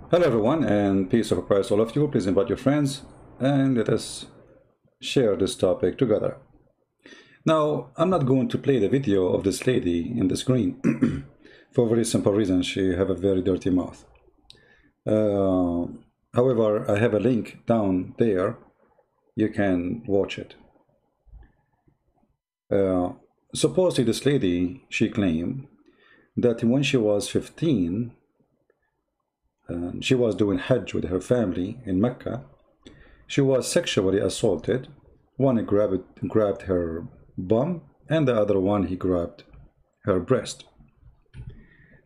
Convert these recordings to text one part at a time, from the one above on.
Hello everyone, and peace of Christ all of you. Please invite your friends and let us share this topic together. Now, I'm not going to play the video of this lady in the screen for a very simple reason. She have a very dirty mouth. However, I have a link down there. You can watch it. Supposedly this lady, she claimed that when she was 15, she was doing Hajj with her family in Mecca. She was sexually assaulted. One grabbed her bum, and the other one he grabbed her breast.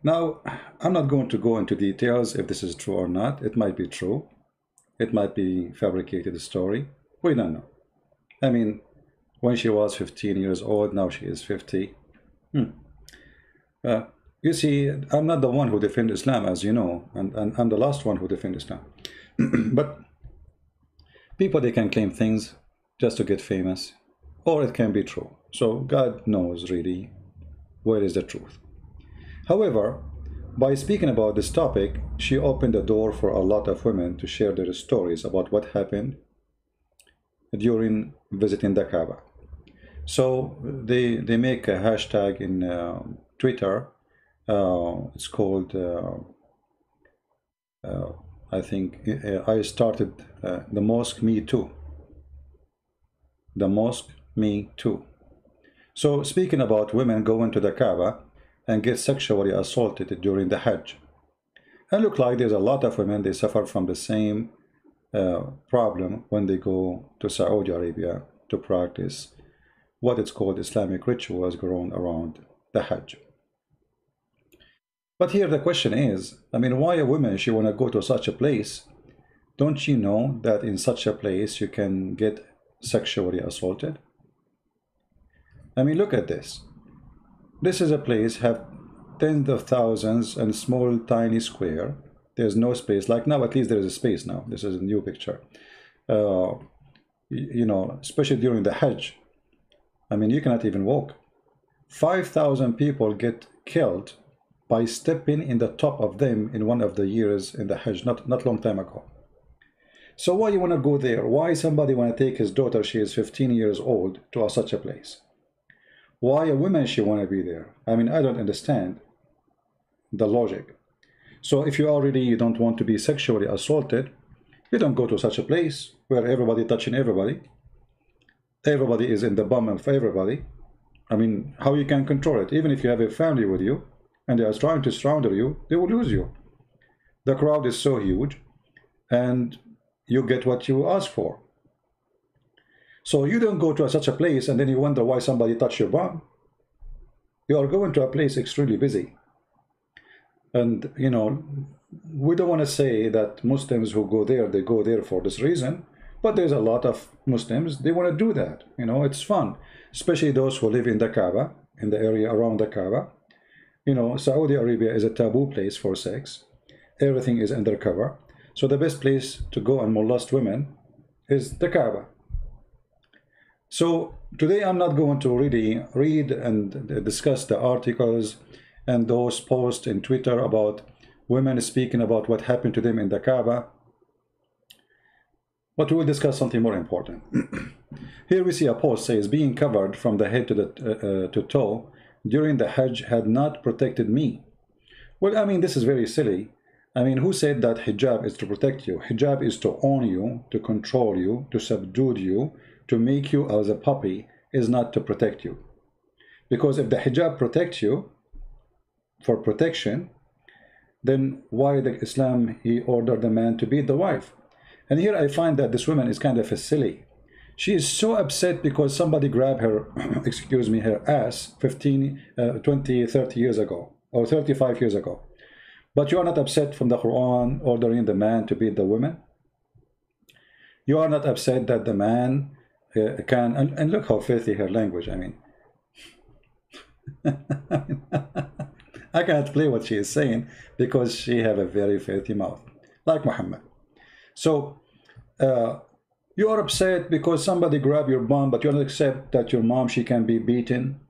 Now, I'm not going to go into details if this is true or not. It might be true. It might be fabricated story. We don't know. I mean, when she was 15 years old, now she is 50. You see, I'm not the one who defends Islam, as you know, and I'm the last one who defends Islam. But people, they can claim things just to get famous, or it can be true. So God knows really where is the truth. However, by speaking about this topic, she opened the door for a lot of women to share their stories about what happened during visiting the Kaaba. So they make a hashtag in Twitter. It's called I think I started the mosque me too. The mosque me too. So speaking about women going to the Kaaba and get sexually assaulted during the Hajj, and look like there's a lot of women, they suffer from the same problem when they go to Saudi Arabia to practice what it's called Islamic rituals grown around the Hajj. But here the question is, I mean, why a woman, she want to go to such a place? Don't you know that in such a place you can get sexually assaulted? I mean, look at this. This is a place, have tens of thousands and small tiny square. There's no space. Like now, at least there is a space now. This is a new picture. You know, especially during the Hajj. I mean, you cannot even walk. 5,000 people get killed by stepping in the top of them in one of the years in the Hajj, not long time ago. So why you want to go there? Why somebody want to take his daughter, she is 15 years old, to such a place? Why a woman, she want to be there? I mean, I don't understand the logic. So if you don't want to be sexually assaulted, you don't go to such a place where everybody touching everybody. Everybody is in the bum of everybody. I mean, how you can control it? Even if you have a family with you, and they are trying to surround you, they will lose you. The crowd is so huge, and you get what you ask for. So you don't go to such a place and then you wonder why somebody touched your bum. You are going to a place extremely busy. And, you know, we don't want to say that Muslims who go there, they go there for this reason, but there's a lot of Muslims, they want to do that. You know, it's fun, especially those who live in the Kaaba, in the area around the Kaaba. You know, Saudi Arabia is a taboo place for sex. Everything is undercover. So the best place to go and molest women is the Kaaba. So today I'm not going to really read and discuss the articles and those posts in Twitter about women speaking about what happened to them in the Kaaba. But we will discuss something more important. Here we see a post says, being covered from the head to toe during the Hajj had not protected me. Well, I mean, this is very silly. I mean, who said that hijab is to protect you? Hijab is to own you, to control you, to subdue you, to make you as a puppy, is not to protect you. Because if the hijab protects you for protection, then why the Islam, he ordered the man to beat the wife? And here I find that this woman is kind of a silly. She is so upset because somebody grabbed her, excuse me, her ass 20, 30 years ago, or 35 years ago. But you are not upset from the Quran ordering the man to beat the woman? You are not upset that the man can, and look how filthy her language, I mean. I cannot play what she is saying because she have a very filthy mouth, like Muhammad. So, you are upset because somebody grabbed your bum, but you don't accept that your mom, she can be beaten.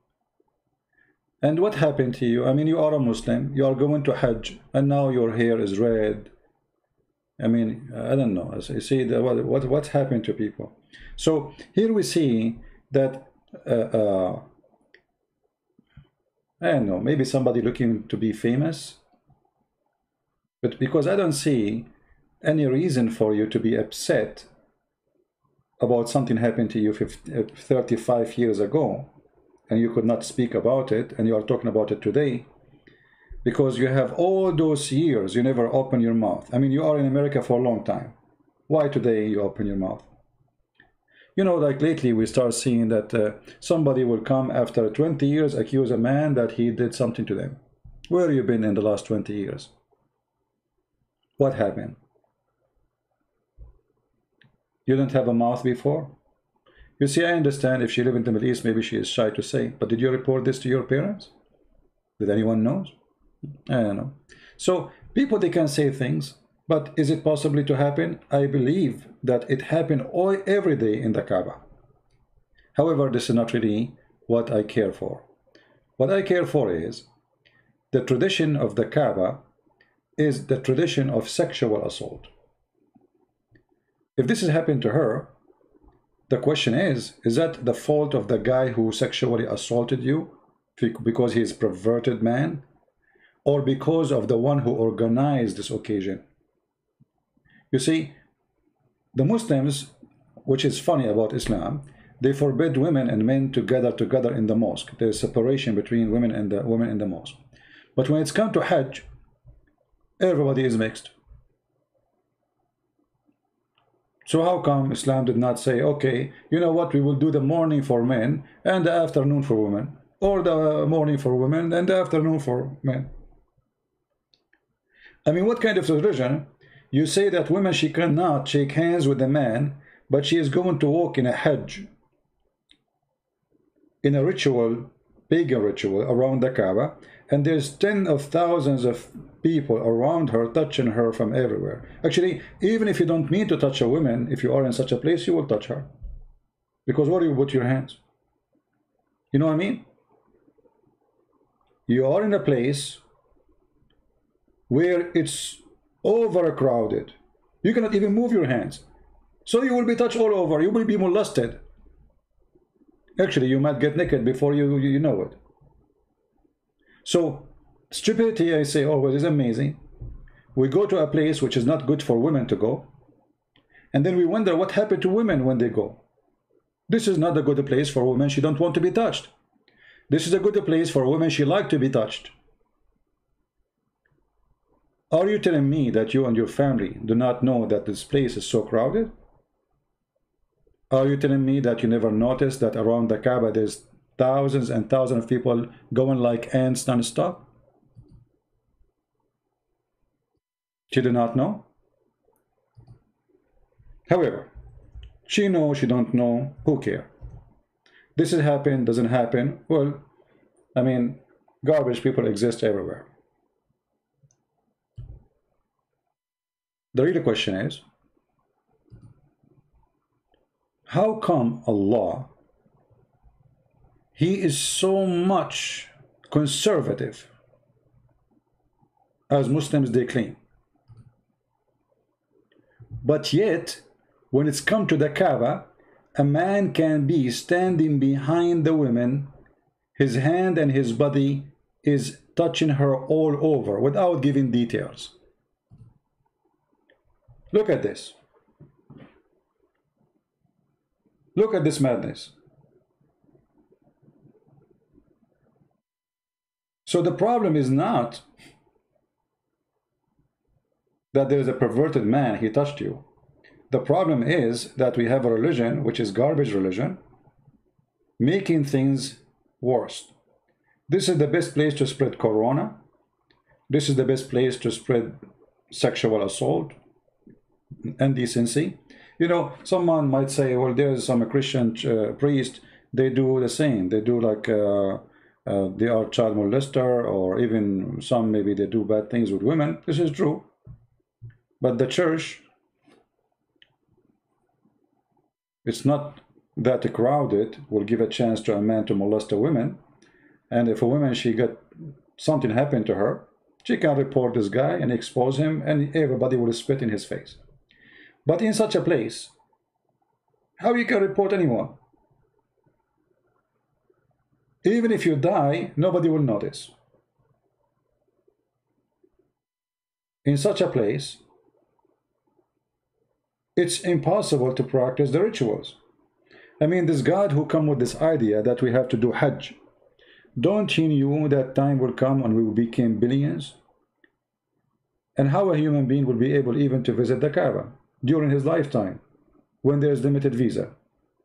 And what happened to you? I mean, you are a Muslim, you are going to Hajj, and now your hair is red, I mean, I don't know. You see what's happened to people. So here we see that I don't know, maybe somebody looking to be famous, but because I don't see any reason for you to be upset about something happened to you 35 years ago, and you could not speak about it, and you are talking about it today, because you have all those years you never open your mouth. I mean, you are in America for a long time. Why today you open your mouth? You know, like lately we start seeing that somebody will come after 20 years, accuse a man that he did something to them. Where have you been in the last 20 years? What happened? You didn't have a mouth before? You see, I understand if she lived in the Middle East, maybe she is shy to say, but did you report this to your parents? Did anyone know? I don't know. So people, they can say things, but is it possibly to happen? I believe that it happened every day in the Kaaba. However, this is not really what I care for. What I care for is the tradition of the Kaaba is the tradition of sexual assault. If this has happened to her, the question is that the fault of the guy who sexually assaulted you because he is a perverted man, or because of the one who organized this occasion? You see, the Muslims, which is funny about Islam, they forbid women and men to gather together in the mosque. There is separation between women and the mosque. But when it's come to Hajj, everybody is mixed. So how come Islam did not say, okay, you know what, we will do the morning for men and the afternoon for women, or the morning for women and the afternoon for men? I mean, what kind of religion? You say that women, she cannot shake hands with a man, but she is going to walk in a Hajj, in a ritual, pagan ritual around the Kaaba, and there's tens of thousands of people around her touching her from everywhere. Actually, even if you don't mean to touch a woman, if you are in such a place, you will touch her. Because where do you put your hands? You know what I mean? You are in a place where it's overcrowded. You cannot even move your hands. So you will be touched all over. You will be molested. Actually, you might get naked before you know it. So stupidity, I say always, is amazing. We go to a place which is not good for women to go, and then we wonder what happened to women when they go. This is not a good place for women. She don't want to be touched. This is a good place for women. She like to be touched. Are you telling me that you and your family do not know that this place is so crowded? Are you telling me that you never noticed that around the Kaaba there's thousands and thousands of people going like ants non-stop? She did not know. However, she knows, she don't know, who care? This has happened, doesn't happen. Well, I mean, garbage people exist everywhere. The real question is, how come Allah, He is so much conservative, as Muslims they claim, but yet when it's come to the Kaaba, a man can be standing behind the women, his hand and his body is touching her all over without giving details. Look at this. Look at this madness. So the problem is not that there is a perverted man, he touched you. The problem is that we have a religion, which is garbage religion, making things worse. This is the best place to spread corona. This is the best place to spread sexual assault, indecency. You know, someone might say, well, there's some Christian priest, they do the same. They do like, they are child molester, or even some, maybe they do bad things with women. This is true. But the church, it's not that crowded, will give a chance to a man to molest a woman. And if a woman, she got something happen to her, She can report this guy and expose him, and everybody will spit in his face. But in such a place, how you can report anyone? Even if you die, nobody will notice. In such a place, it's impossible to practice the rituals. I mean, this God who come with this idea that we have to do Hajj, don't he knew that time will come and we will become billions? And how a human being will be able even to visit the Kaaba during his lifetime when there's limited visa?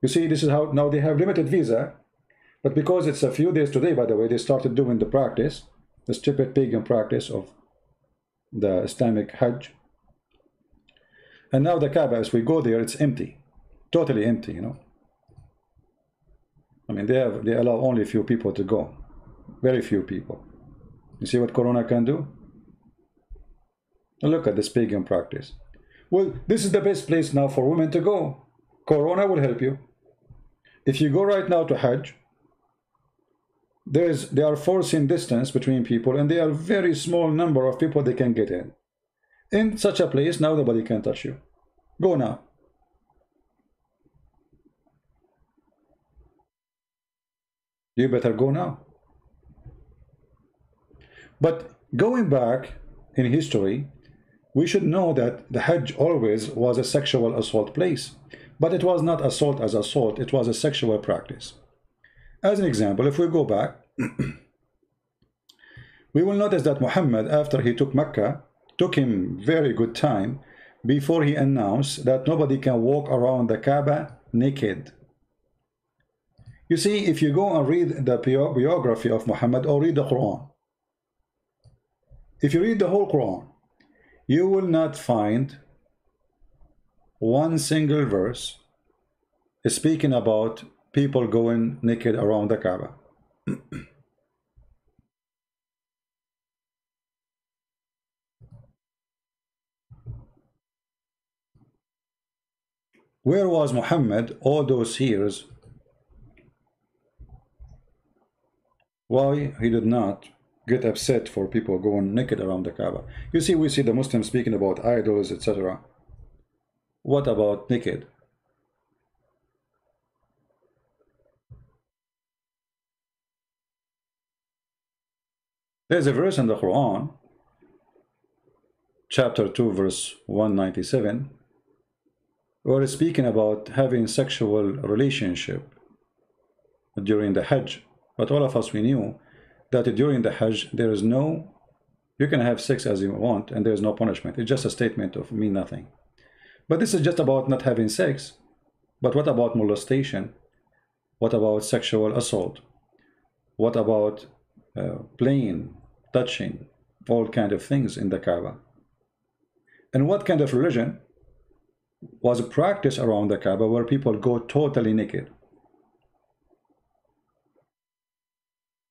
You see, this is how now they have limited visa, but because it's a few days today, by the way, they started doing the practice, the stupid pagan practice of the Islamic Hajj. And now the Kaaba, as we go there, it's empty, totally empty, you know. I mean, they allow only a few people to go, very few people. You see what Corona can do? Look at this pagan practice. Well, this is the best place now for women to go. Corona will help you. If you go right now to Hajj, they are forcing distance between people, and they are very small number of people they can get in. In such a place, now nobody can touch you. Go now. You better go now. But going back in history, we should know that the Hajj always was a sexual assault place. But it was not assault as assault, it was a sexual practice. As an example, if we go back, we will notice that Muhammad, after he took Mecca, took him very good time before he announced that nobody can walk around the Kaaba naked. You see, if you go and read the biography of Muhammad or read the Quran, if you read the whole Quran, you will not find one single verse speaking about people going naked around the Kaaba. Where was Muhammad all those years? Why he did not get upset for people going naked around the Kaaba? You see, we see the Muslims speaking about idols, etc. What about naked? There's a verse in the Quran, chapter 2, verse 197, where it's speaking about having sexual relationship during the Hajj. But all of us, we knew that during the Hajj, there is no, you can have sex as you want, and there is no punishment. It's just a statement of mean nothing. But this is just about not having sex. But what about molestation? What about sexual assault? What about playing, touching, all kind of things in the Kaaba? And what kind of religion was practiced around the Kaaba where people go totally naked?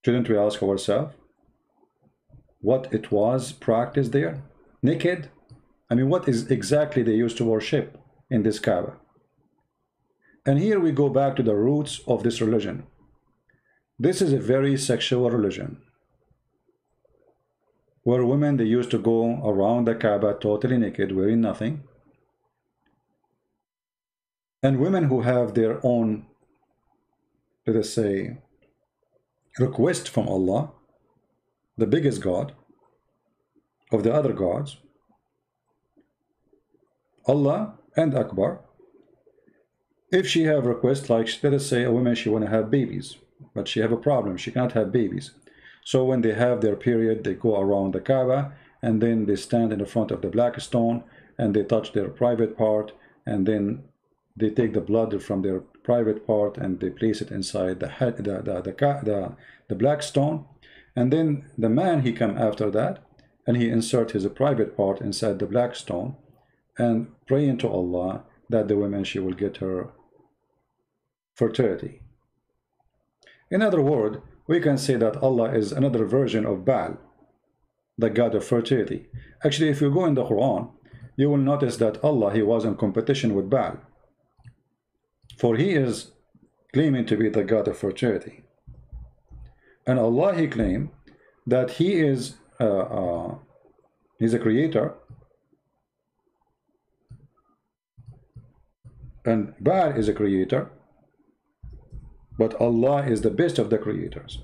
Shouldn't we ask ourselves what it was practiced there? Naked? I mean, what is exactly they used to worship in this Kaaba? And here we go back to the roots of this religion. This is a very sexual religion, where women, they used to go around the Kaaba totally naked, wearing nothing. And women who have their own, let us say, request from Allah, the biggest God of the other gods, Allah and Akbar, if she have request, like let us say a woman, she want to have babies, but she have a problem, she cannot have babies. So when they have their period, they go around the Kaaba, and then they stand in the front of the black stone, and they touch their private part, and then they take the blood from their private part and they place it inside the black stone. And then the man, he come after that, and he insert his private part inside the black stone, and praying to Allah that the woman, she will get her fertility. In other words, we can say that Allah is another version of Baal, the god of fertility. Actually, if you go in the Quran, you will notice that Allah, he was in competition with Baal, for he is claiming to be the god of fertility. And Allah, he claimed that he is he's a creator, and Baal is a creator, but Allah is the best of the creators.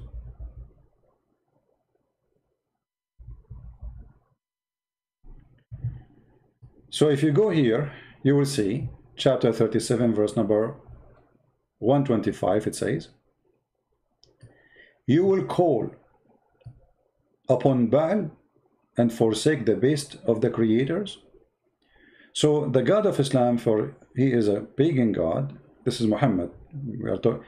So if you go here, you will see chapter 37, verse number 125, it says, you will call upon Baal and forsake the best of the creators. So the God of Islam, for he is a pagan God. This is Muhammad.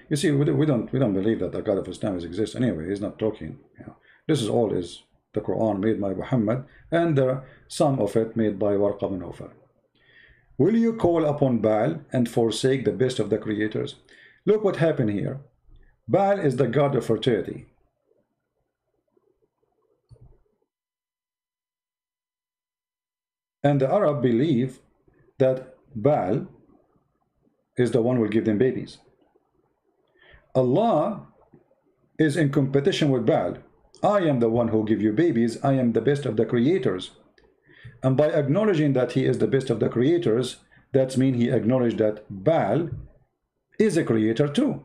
You see, we don't believe that the God of Islam exists anyway. He's not talking. You know. This is all is the Quran made by Muhammad, and some of it made by Warqa bin Nawfal. Will you call upon Baal and forsake the best of the creators? Look what happened here. Baal is the god of fertility. And the Arab believe that Baal is the one who will give them babies. Allah is in competition with Baal. I am the one who give you babies. I am the best of the creators. And by acknowledging that he is the best of the creators, that means he acknowledged that Baal is a creator too.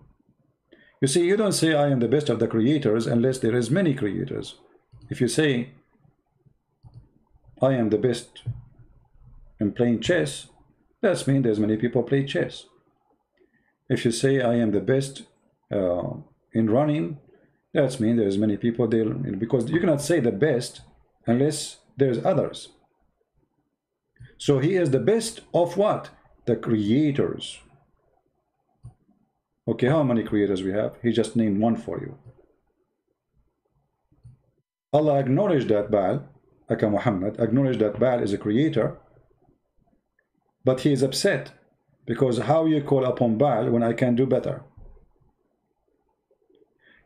You see, you don't say I am the best of the creators unless there is many creators. If you say I am the best in playing chess, that means there's many people play chess. If you say I am the best in running, that means there's many people there, because you cannot say the best unless there's others. So he is the best of what? The creators. Okay, how many creators we have? He just named one for you. Allah acknowledged that Baal, Aka Muhammad, acknowledged that Baal is a creator, but he is upset because how you call upon Baal when I can do better?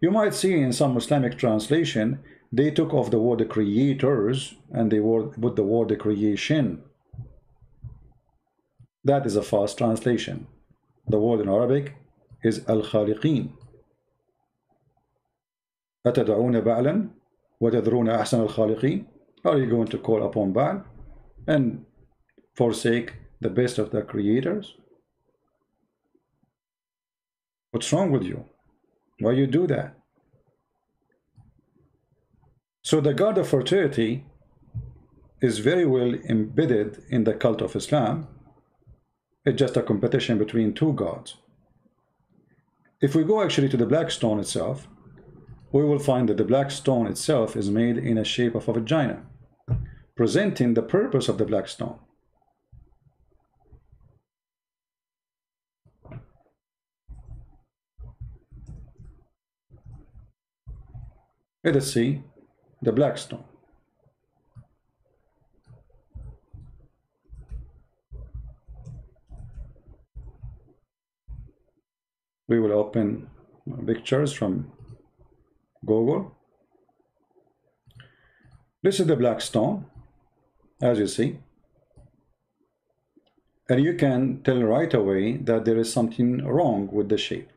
You might see in some Islamic translation, they took off the word creators and they put the word creation. That is a false translation. The word in Arabic is al-khaliqeen. أتدعون بعلا وتذرون أحسن الخالقين? Are you going to call upon Baal and forsake the best of the creators? What's wrong with you? Why you do that? So the god of fertility is very well embedded in the cult of Islam. It's just a competition between two gods. If we go actually to the black stone itself, we will find that the black stone itself is made in a shape of a vagina, presenting the purpose of the black stone. Let us see the black stone. We will open pictures from Google. This is the black stone, as you see. And you can tell right away that there is something wrong with the shape.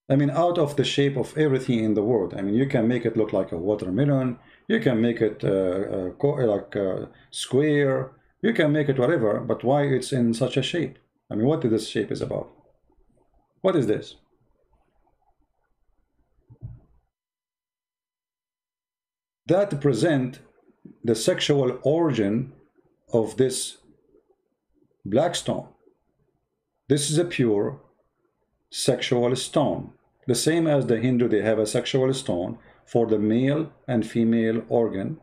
I mean, out of the shape of everything in the world. I mean, you can make it look like a watermelon. You can make it like a square. You can make it whatever, but why it's in such a shape? I mean, what this shape is about? What is this? That present the sexual origin of this black stone. This is a pure sexual stone. The same as the Hindu, they have a sexual stone for the male and female organ.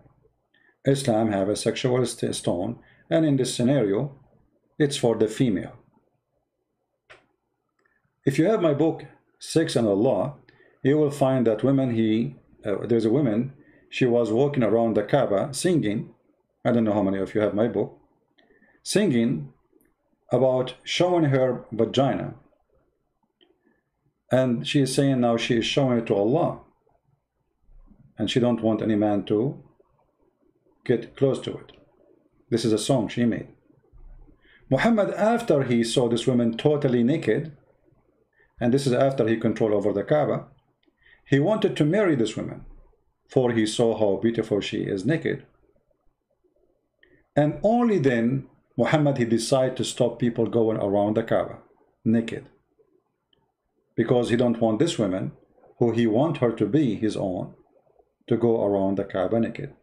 Islam have a sexual stone, and in this scenario, it's for the female. If you have my book, Sex and Allah, you will find that there's a woman, she was walking around the Kaaba singing. I don't know how many of you have my book. Singing about showing her vagina. And she is saying now she is showing it to Allah. And she don't want any man to get close to it. This is a song she made. Muhammad, after he saw this woman totally naked, and this is after he controlled over the Kaaba, he wanted to marry this woman. for he saw how beautiful she is naked. And only then Muhammad, he decided to stop people going around the Kaaba naked, because he don't want this woman, who he want her to be his own, to go around the Kaaba naked.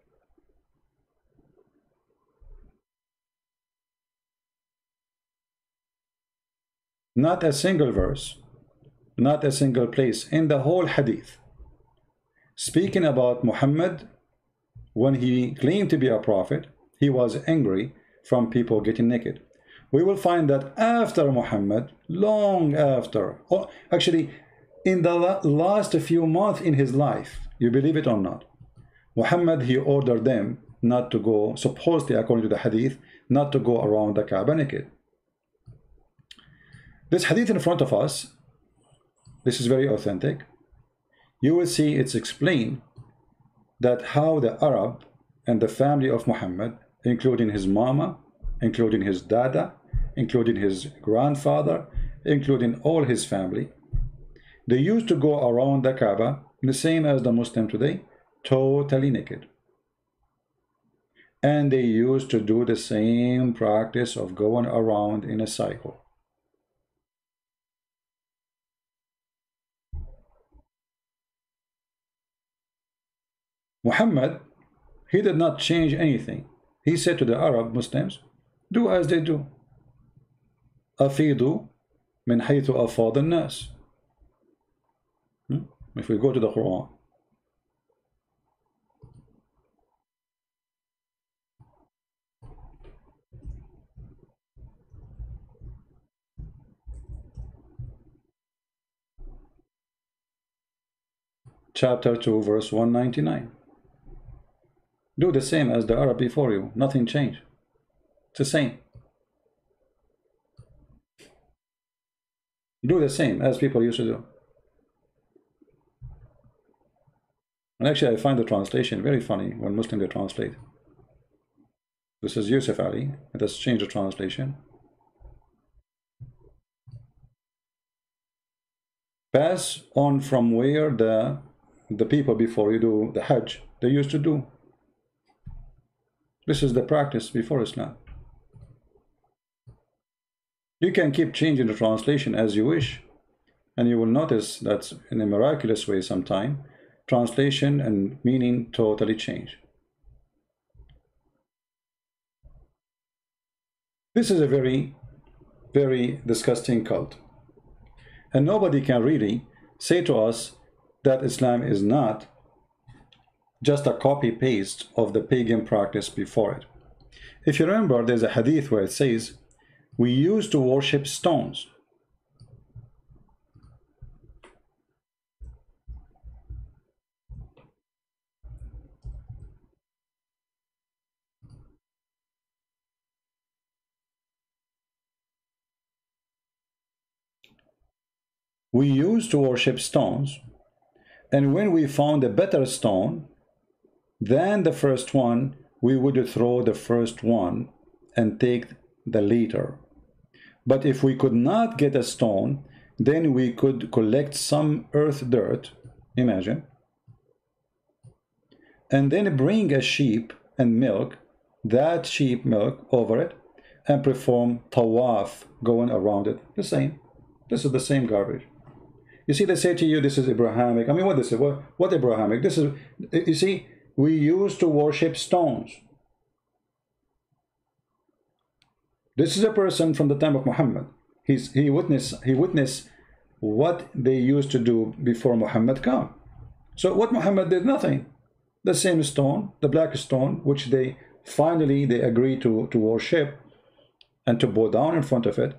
Not a single verse, not a single place in the whole hadith speaking about Muhammad. When he claimed to be a prophet, he was angry from people getting naked. We will find that after Muhammad, long after, or actually in the last few months in his life, you believe it or not, Muhammad, he ordered them not to go, supposedly according to the hadith, not to go around the Kaaba naked. This hadith in front of us, this is very authentic. You will see it's explained that how the Arab and the family of Muhammad, including his mama, including his dada, including his grandfather, including all his family, they used to go around the Kaaba the same as the Muslim today, totally naked. And they used to do the same practice of going around in a cycle. Muhammad, he did not change anything. He said to the Arab Muslims, do as they do. أفيضوا من حيث أفاض الناس. If we go to the Quran, chapter 2, verse 199. Do the same as the Arab before you. Nothing changed. It's the same. Do the same as people used to do. And actually, I find the translation very funny when Muslims they translate. This is Yusuf Ali. Let us change the translation. Pass on from where the people before you do the Hajj, they used to do. This is the practice before Islam. You can keep changing the translation as you wish, and you will notice that in a miraculous way sometime, translation and meaning totally change. This is a very, very disgusting cult. And nobody can really say to us that Islam is not just a copy-paste of the pagan practice before it. If you remember, there's a hadith where it says, we used to worship stones. We used to worship stones, and when we found a better stone than the first one, we would throw the first one and take the later. But if we could not get a stone, then we could collect some earth dirt, imagine, and then bring a sheep and milk that sheep milk over it and perform tawaf going around it. The same. This is the same garbage. You see, they say to you, this is Abrahamic. I mean, what is it? What Abrahamic? This is, you see, we used to worship stones. This is a person from the time of Muhammad. He witnessed what they used to do before Muhammad came. So what Muhammad did, nothing. The same stone, the black stone, which they finally agreed to worship and to bow down in front of it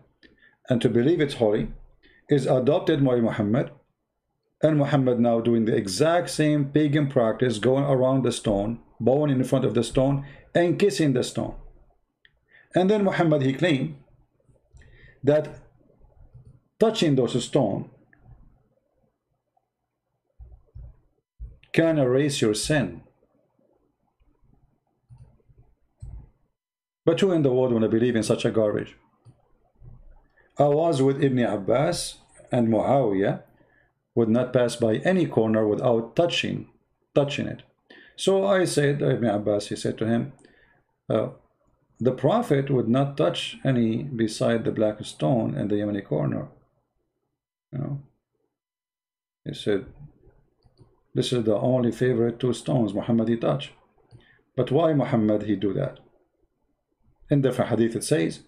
and to believe it's holy, is adopted by Muhammad, and Muhammad now doing the exact same pagan practice, going around the stone, bowing in front of the stone and kissing the stone. And then Muhammad, he claimed that touching those stones can erase your sin. But who in the world want to believe in such a garbage? I was with Ibn Abbas, and Muawiyah would not pass by any corner without touching it. So I said, Ibn Abbas, he said to him, the Prophet would not touch any beside the black stone in the Yemeni corner. You know, he said, this is the only favorite two stones Muhammad he touched. But why Muhammad he do that? In different hadith it says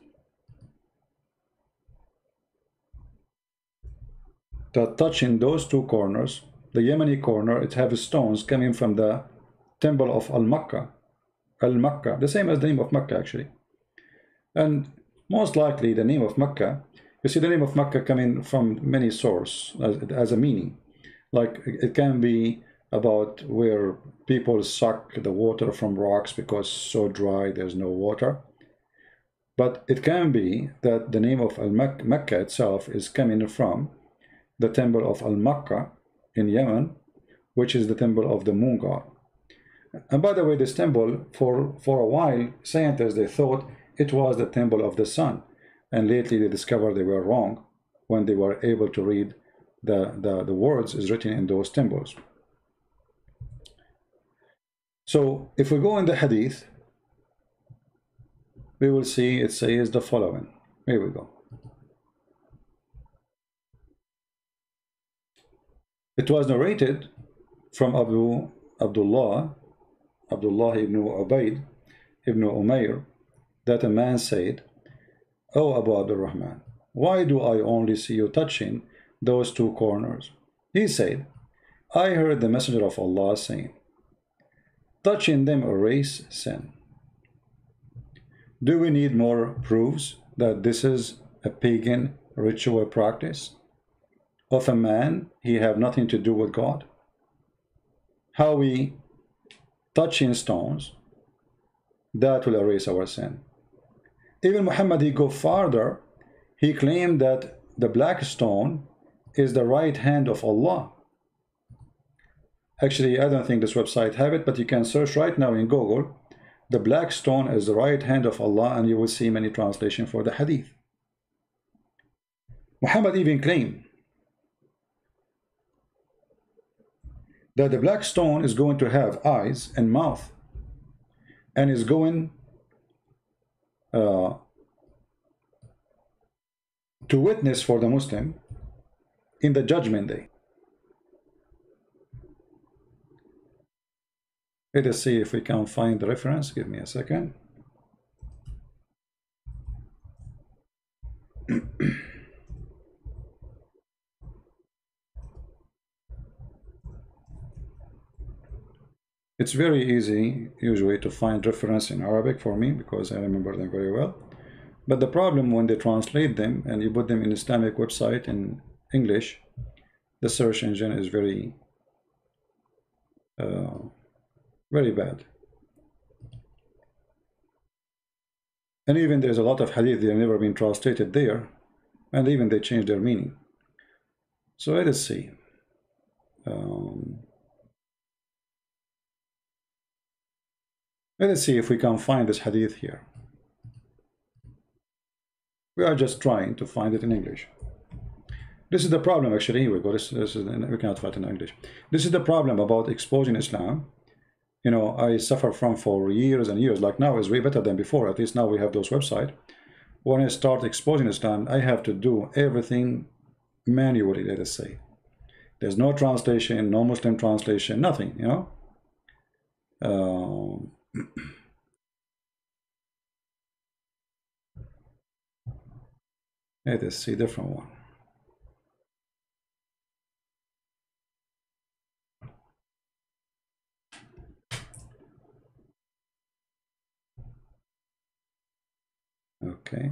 that touching those two corners, the Yemeni corner, it has stones coming from the temple of Al-Makkah. Al-Makkah, the same as the name of Makkah actually. And most likely the name of Makkah, you see the name of Makkah coming from many sources as a meaning. Like it can be about where people suck the water from rocks because it's so dry there's no water. But it can be that the name of Mecca itself is coming from the temple of Al-Makkah in Yemen, which is the temple of the moon god. And by the way, this temple, for a while, scientists, they thought it was the temple of the sun. And lately they discovered they were wrong when they were able to read the words is written in those temples. So if we go in the hadith, we will see it says the following. Here we go. It was narrated from Abdullah ibn Ubayd ibn Umayr that a man said, "O Abu Abdurrahman, why do I only see you touching those two corners?" He said, "I heard the Messenger of Allah saying, touching them erase sin." Do we need more proofs that this is a pagan ritual practice of a man he have nothing to do with God? How we touching stones, that will erase our sin. Even Muhammad, he go farther. He claimed that the black stone is the right hand of Allah. Actually, I don't think this website have it, but you can search right now in Google, the black stone is the right hand of Allah, and you will see many translations for the hadith. Muhammad even claimed that the black stone is going to have eyes and mouth, and is going to witness for the Muslim in the judgment day. Let us see if we can find the reference. Give me a second. It's very easy usually to find reference in Arabic for me because I remember them very well. But the problem when they translate them and you put them in Islamic website in English, the search engine is very bad. And even there's a lot of hadith that have never been translated there, and even they change their meaning. So let us see. Let us see if we can find this hadith here. We are just trying to find it in English. This is the problem, actually. Here we go. This is we cannot find it in English. This is the problem about exposing Islam. You know, I suffer from for years and years. Like now is way better than before. At least now we have those websites. When I start exposing Islam, I have to do everything manually, let us say. There's no translation, no Muslim translation, nothing, you know. Let us see a different one. Okay.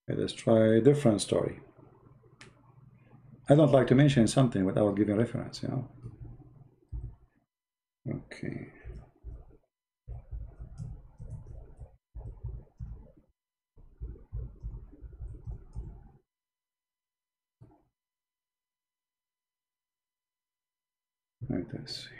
Let us try a different story. I don't like to mention something without giving reference, you know. Okay. Let us see.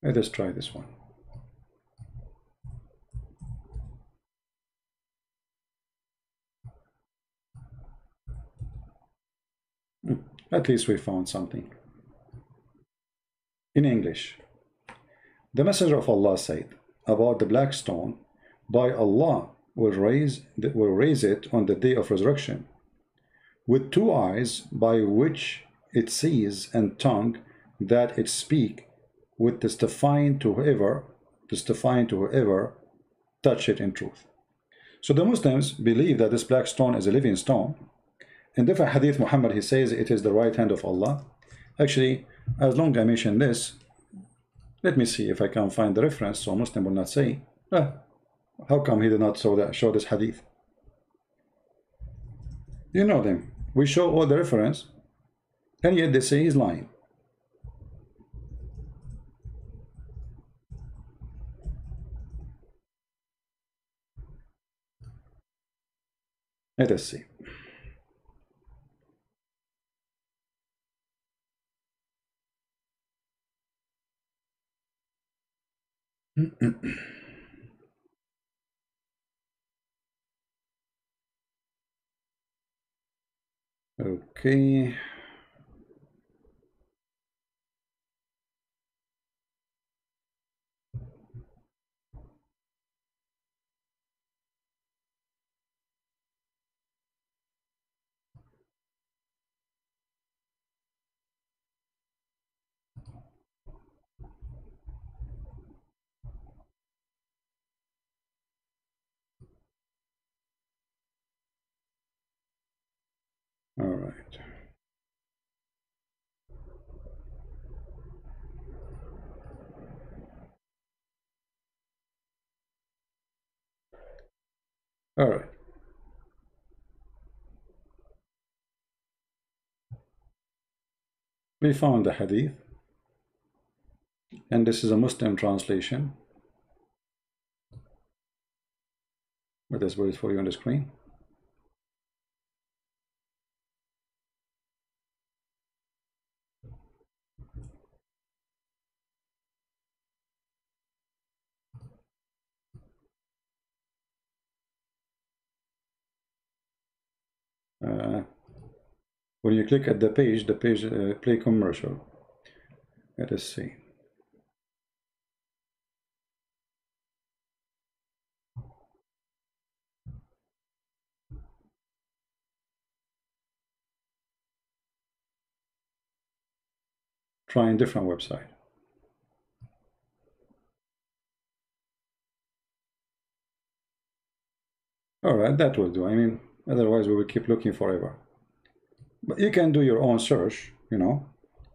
Let us try this one. At least we found something. In English, the Messenger of Allah said about the black stone, by Allah will raise it on the day of resurrection, with two eyes by which it sees and tongue that it speak, with testifying to whoever touch it in truth. So the Muslims believe that this black stone is a living stone. In different hadith, Muhammad, he says it is the right hand of Allah. Actually, as long as I mention this, let me see if I can find the reference so Muslim will not say, how come he did not show this hadith? You know them. We show all the reference, and yet they say he's lying. Let us see. Okay. All right. All right. We found the hadith, and this is a Muslim translation. Let us put it for you on the screen. When you click at the page play commercial. Let us see. Trying different website. All right, that will do. I mean, otherwise we will keep looking forever. But you can do your own search, you know,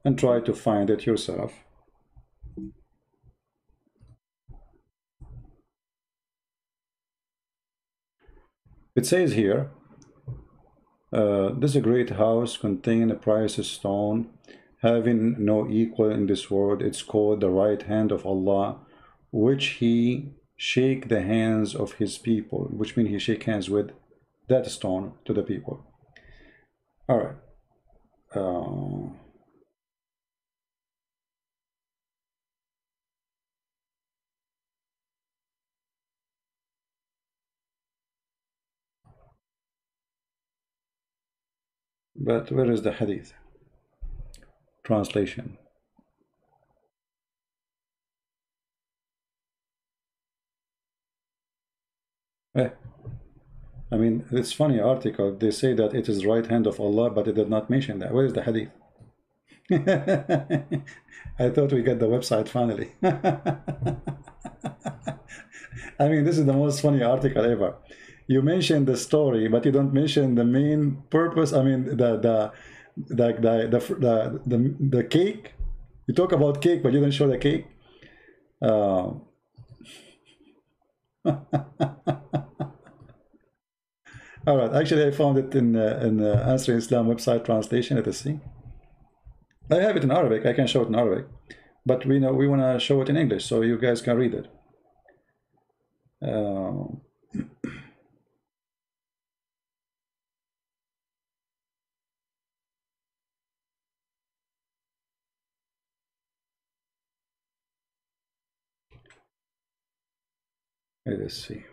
and try to find it yourself. It says here, this is a great house containing a precious stone, having no equal in this world. It's called the right hand of Allah, which he shake the hands of his people, which means he shake hands with that stone to the people. All right. But where is the hadith translation? I mean, it's funny article. They say that it is right hand of Allah, but it did not mention that. Where is the hadith? I thought we got the website finally. I mean, this is the most funny article ever. You mention the story, but you don't mention the main purpose. I mean, the cake. You talk about cake, but you don't show the cake. All right, actually I found it in Answer Islam website translation. Let us see. I have it in Arabic. I can show it in Arabic, but we know we want to show it in English so you guys can read it. Let's see.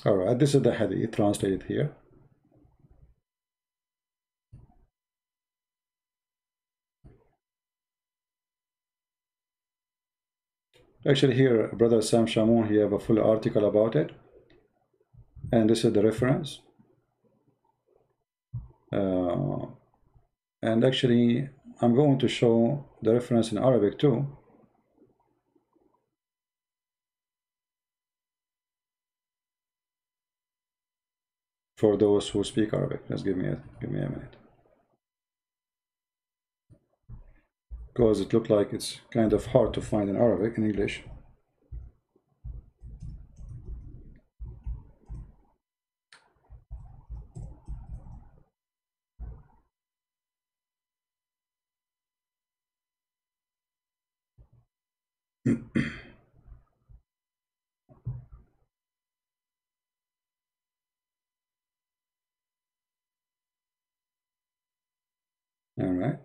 All right, this is the hadith translated here. Actually, here, Brother Sam Shamoun, he have a full article about it, and this is the reference. And actually, I'm going to show the reference in Arabic too. For those who speak Arabic, just give me a minute, because it looked like it's kind of hard to find in Arabic in English. All right.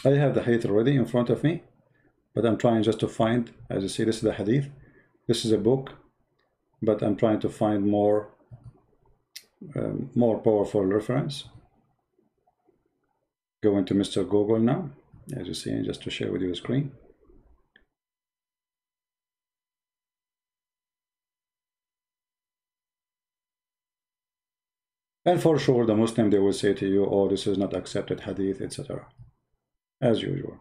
I have the hadith already in front of me, but I'm trying just to find, as you see, this is the hadith. This is a book, but I'm trying to find more powerful reference. Go into Mr. Google now, as you see, just to share with you the screen. And for sure, the Muslim, they will say to you, oh, this is not accepted hadith, etc. As usual.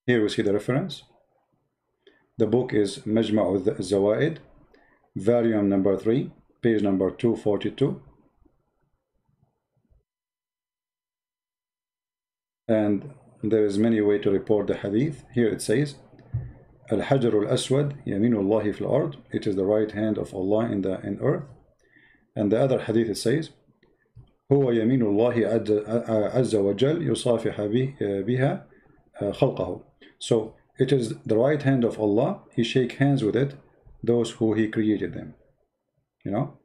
Here we see the reference. The book is Majma' al-Zawaid, volume number 3, page number 242. And there is many ways to report the hadith. Here it says, Al-Hajar al-Aswad, Yaminullahi fil ard. It is the right hand of Allah in earth. And the other hadith it says, هو يمين الله عز وجل يصافح بها خلقه. So it is the right hand of Allah. He shake hands with it those who He created them. You know?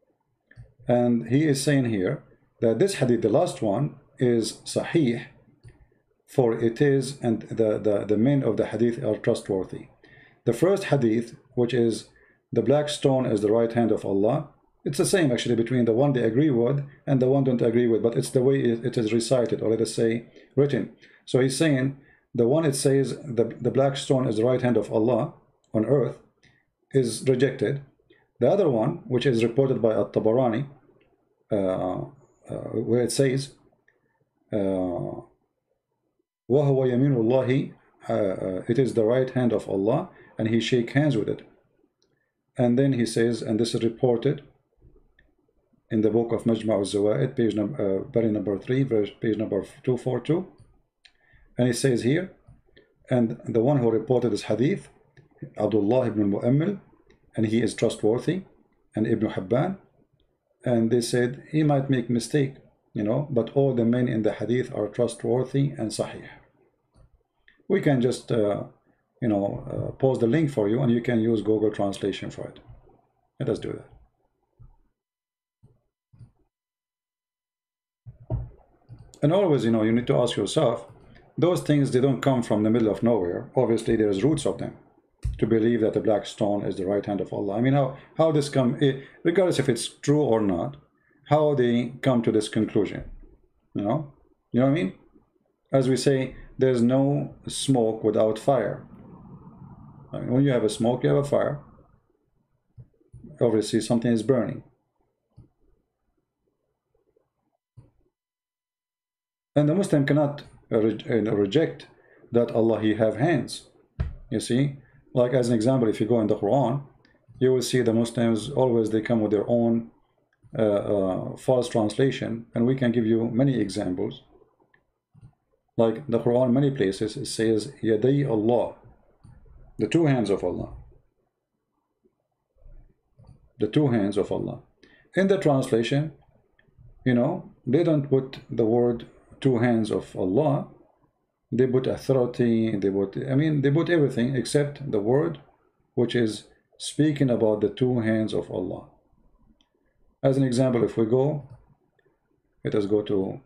And he is saying here that this hadith, the last one, is sahih, for it is, and the men of the hadith are trustworthy. The first hadith, which is the black stone is the right hand of Allah, it's the same actually between the one they agree with and the one don't agree with, but it's the way it is recited, or let us say written. So he's saying the one it says the black stone is the right hand of Allah on earth is rejected. The other one, which is reported by At-Tabarani, where it says وَهُوَ يَمِينُ اللَّهِ, it is the right hand of Allah and He shake hands with it. And then he says, and this is reported in the book of Majma' al-Zawaid, page number, volume number 3, page number 242. And he says here, and the one who reported this hadith, Abdullah ibn al-Mu'ammil, and he is trustworthy, and Ibn Hibban, and they said he might make mistake, you know, but all the men in the hadith are trustworthy and sahih. We can just, post the link for you, and you can use Google Translation for it. Let us do that. And always, you know, you need to ask yourself, those things, they don't come from the middle of nowhere. Obviously, there's roots of them to believe that the black stone is the right hand of Allah. I mean, how this come, regardless if it's true or not, how they come to this conclusion, you know what I mean? As we say, there's no smoke without fire. I mean, when you have a smoke, you have a fire. Obviously, something is burning. And the Muslim cannot reject that Allah, he have hands. You see, like as an example, if you go in the Quran, you will see the Muslims always, they come with their own false translation, and we can give you many examples. Like the Quran, many places it says Yaday Allah, the two hands of Allah, the two hands of Allah. In the translation, you know, they don't put the word two hands of Allah. They put authority, they put, I mean, they put everything except the word which is speaking about the two hands of Allah. As an example, if we go, let us go to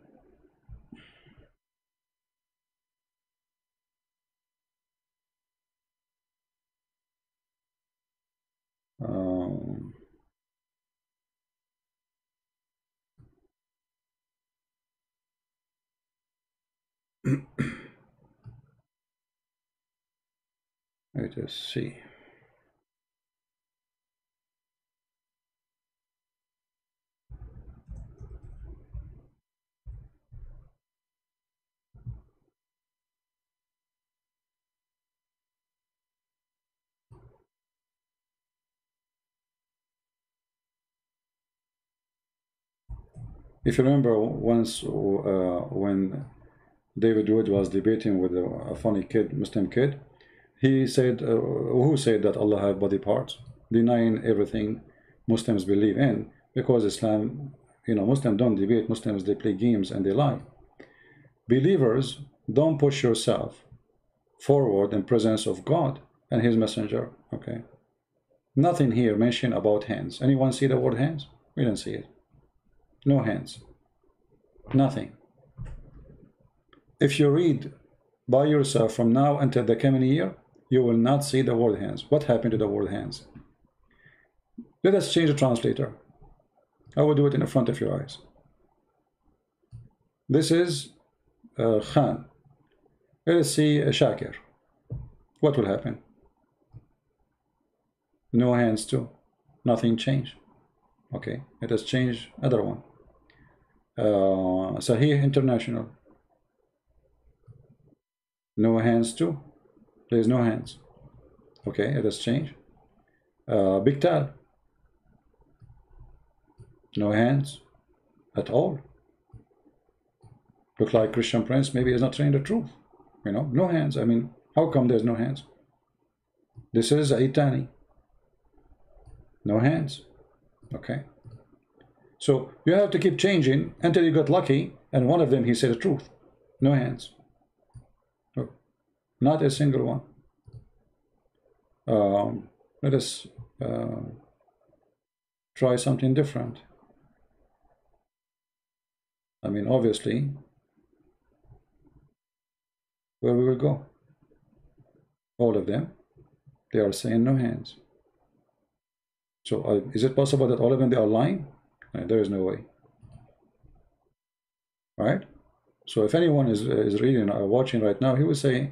let us see. If you remember once when David Wood was debating with a funny kid, Muslim kid, he said, who said that Allah have body parts, denying everything Muslims believe in, because Islam, you know, Muslims don't debate, Muslims, they play games and they lie. Believers, don't push yourself forward in presence of God and his messenger. Okay, nothing here mentioned about hands. Anyone see the word hands? We don't see it. No hands, nothing. If you read by yourself from now until the coming year, you will not see the word hands. What happened to the word hands? Let us change the translator. I will do it in the front of your eyes. This is Khan. Let us see Shakir. What will happen? No hands too. Nothing changed. Okay, let us change other one. Sahih International. No hands too. There is no hands. Okay, let us change. Big Tal. No hands at all. Look like Christian Prince maybe is not saying the truth. You know, no hands. I mean, how come there's no hands? This is Aitani. No hands. Okay. So you have to keep changing until you got lucky, and one of them he said the truth. No hands. Look, not a single one. Let us try something different. I mean, obviously, where we will go? All of them, they are saying no hands. So is it possible that all of them, they are lying? No, there is no way. Right? So if anyone is reading or watching right now, he will say,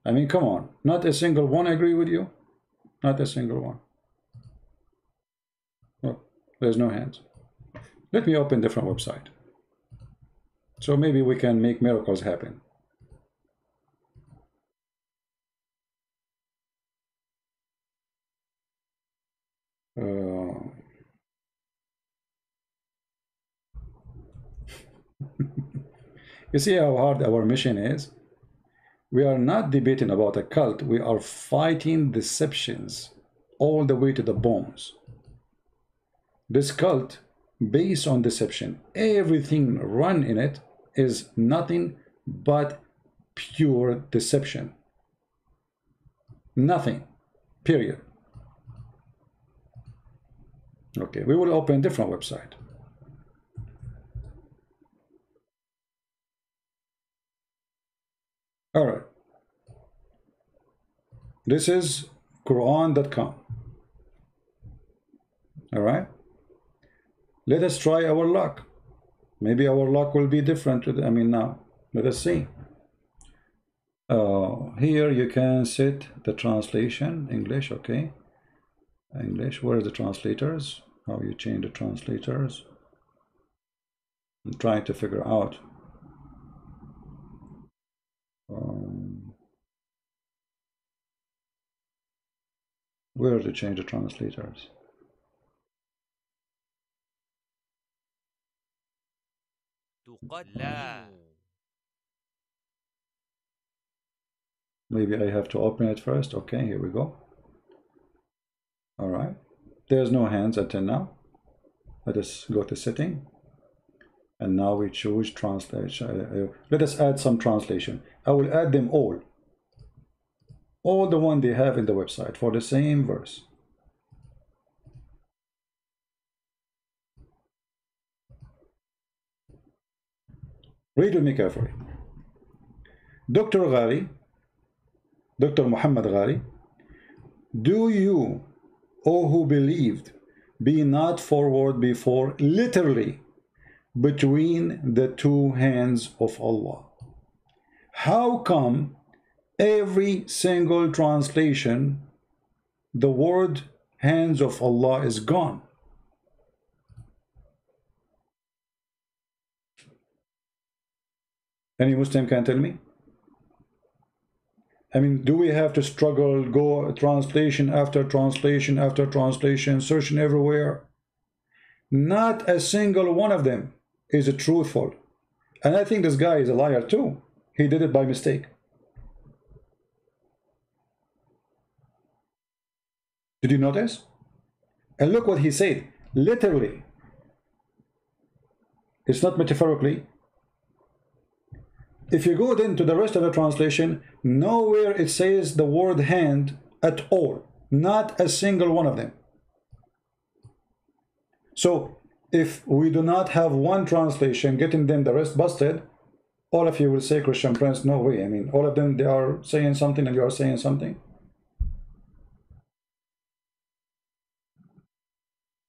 I mean, come on, not a single one agree with you? Not a single one. Well, there's no hands. Let me open different website. So maybe we can make miracles happen. You see how hard our mission is? We are not debating about a cult. We are fighting deceptions all the way to the bones. This cult, based on deception, everything run in it is nothing but pure deception. Nothing. Period. Okay, we will open a different website. All right. This is Quran.com. All right. Let us try our luck. Maybe our luck will be different. I mean, now, let us see. Here you can set the translation, English, okay. English, where are the translators? How you change the translators? I'm trying to figure out. Where to change the translators? Maybe I have to open it first. Okay, here we go. All right. There's no hands until now. Let us go to setting. And now we choose translation. Let us add some translation. I will add them all. All the one they have in the website for the same verse. Read with me carefully. Dr. Ghali, Dr. Muhammad Ghali, do you, O who believed, be not forward before, literally, between the two hands of Allah. How come every single translation, the word hands of Allah is gone? Any Muslim can tell me? I mean, do we have to struggle, go translation after translation after translation, searching everywhere? Not a single one of them is truthful. And I think this guy is a liar too. He did it by mistake. Did you notice? And look what he said. Literally. It's not metaphorically. If you go then to the rest of the translation, nowhere it says the word hand at all. Not a single one of them. So if we do not have one translation getting them the rest busted, all of you will say, Christian Prince, no way. I mean, all of them, they are saying something and you are saying something.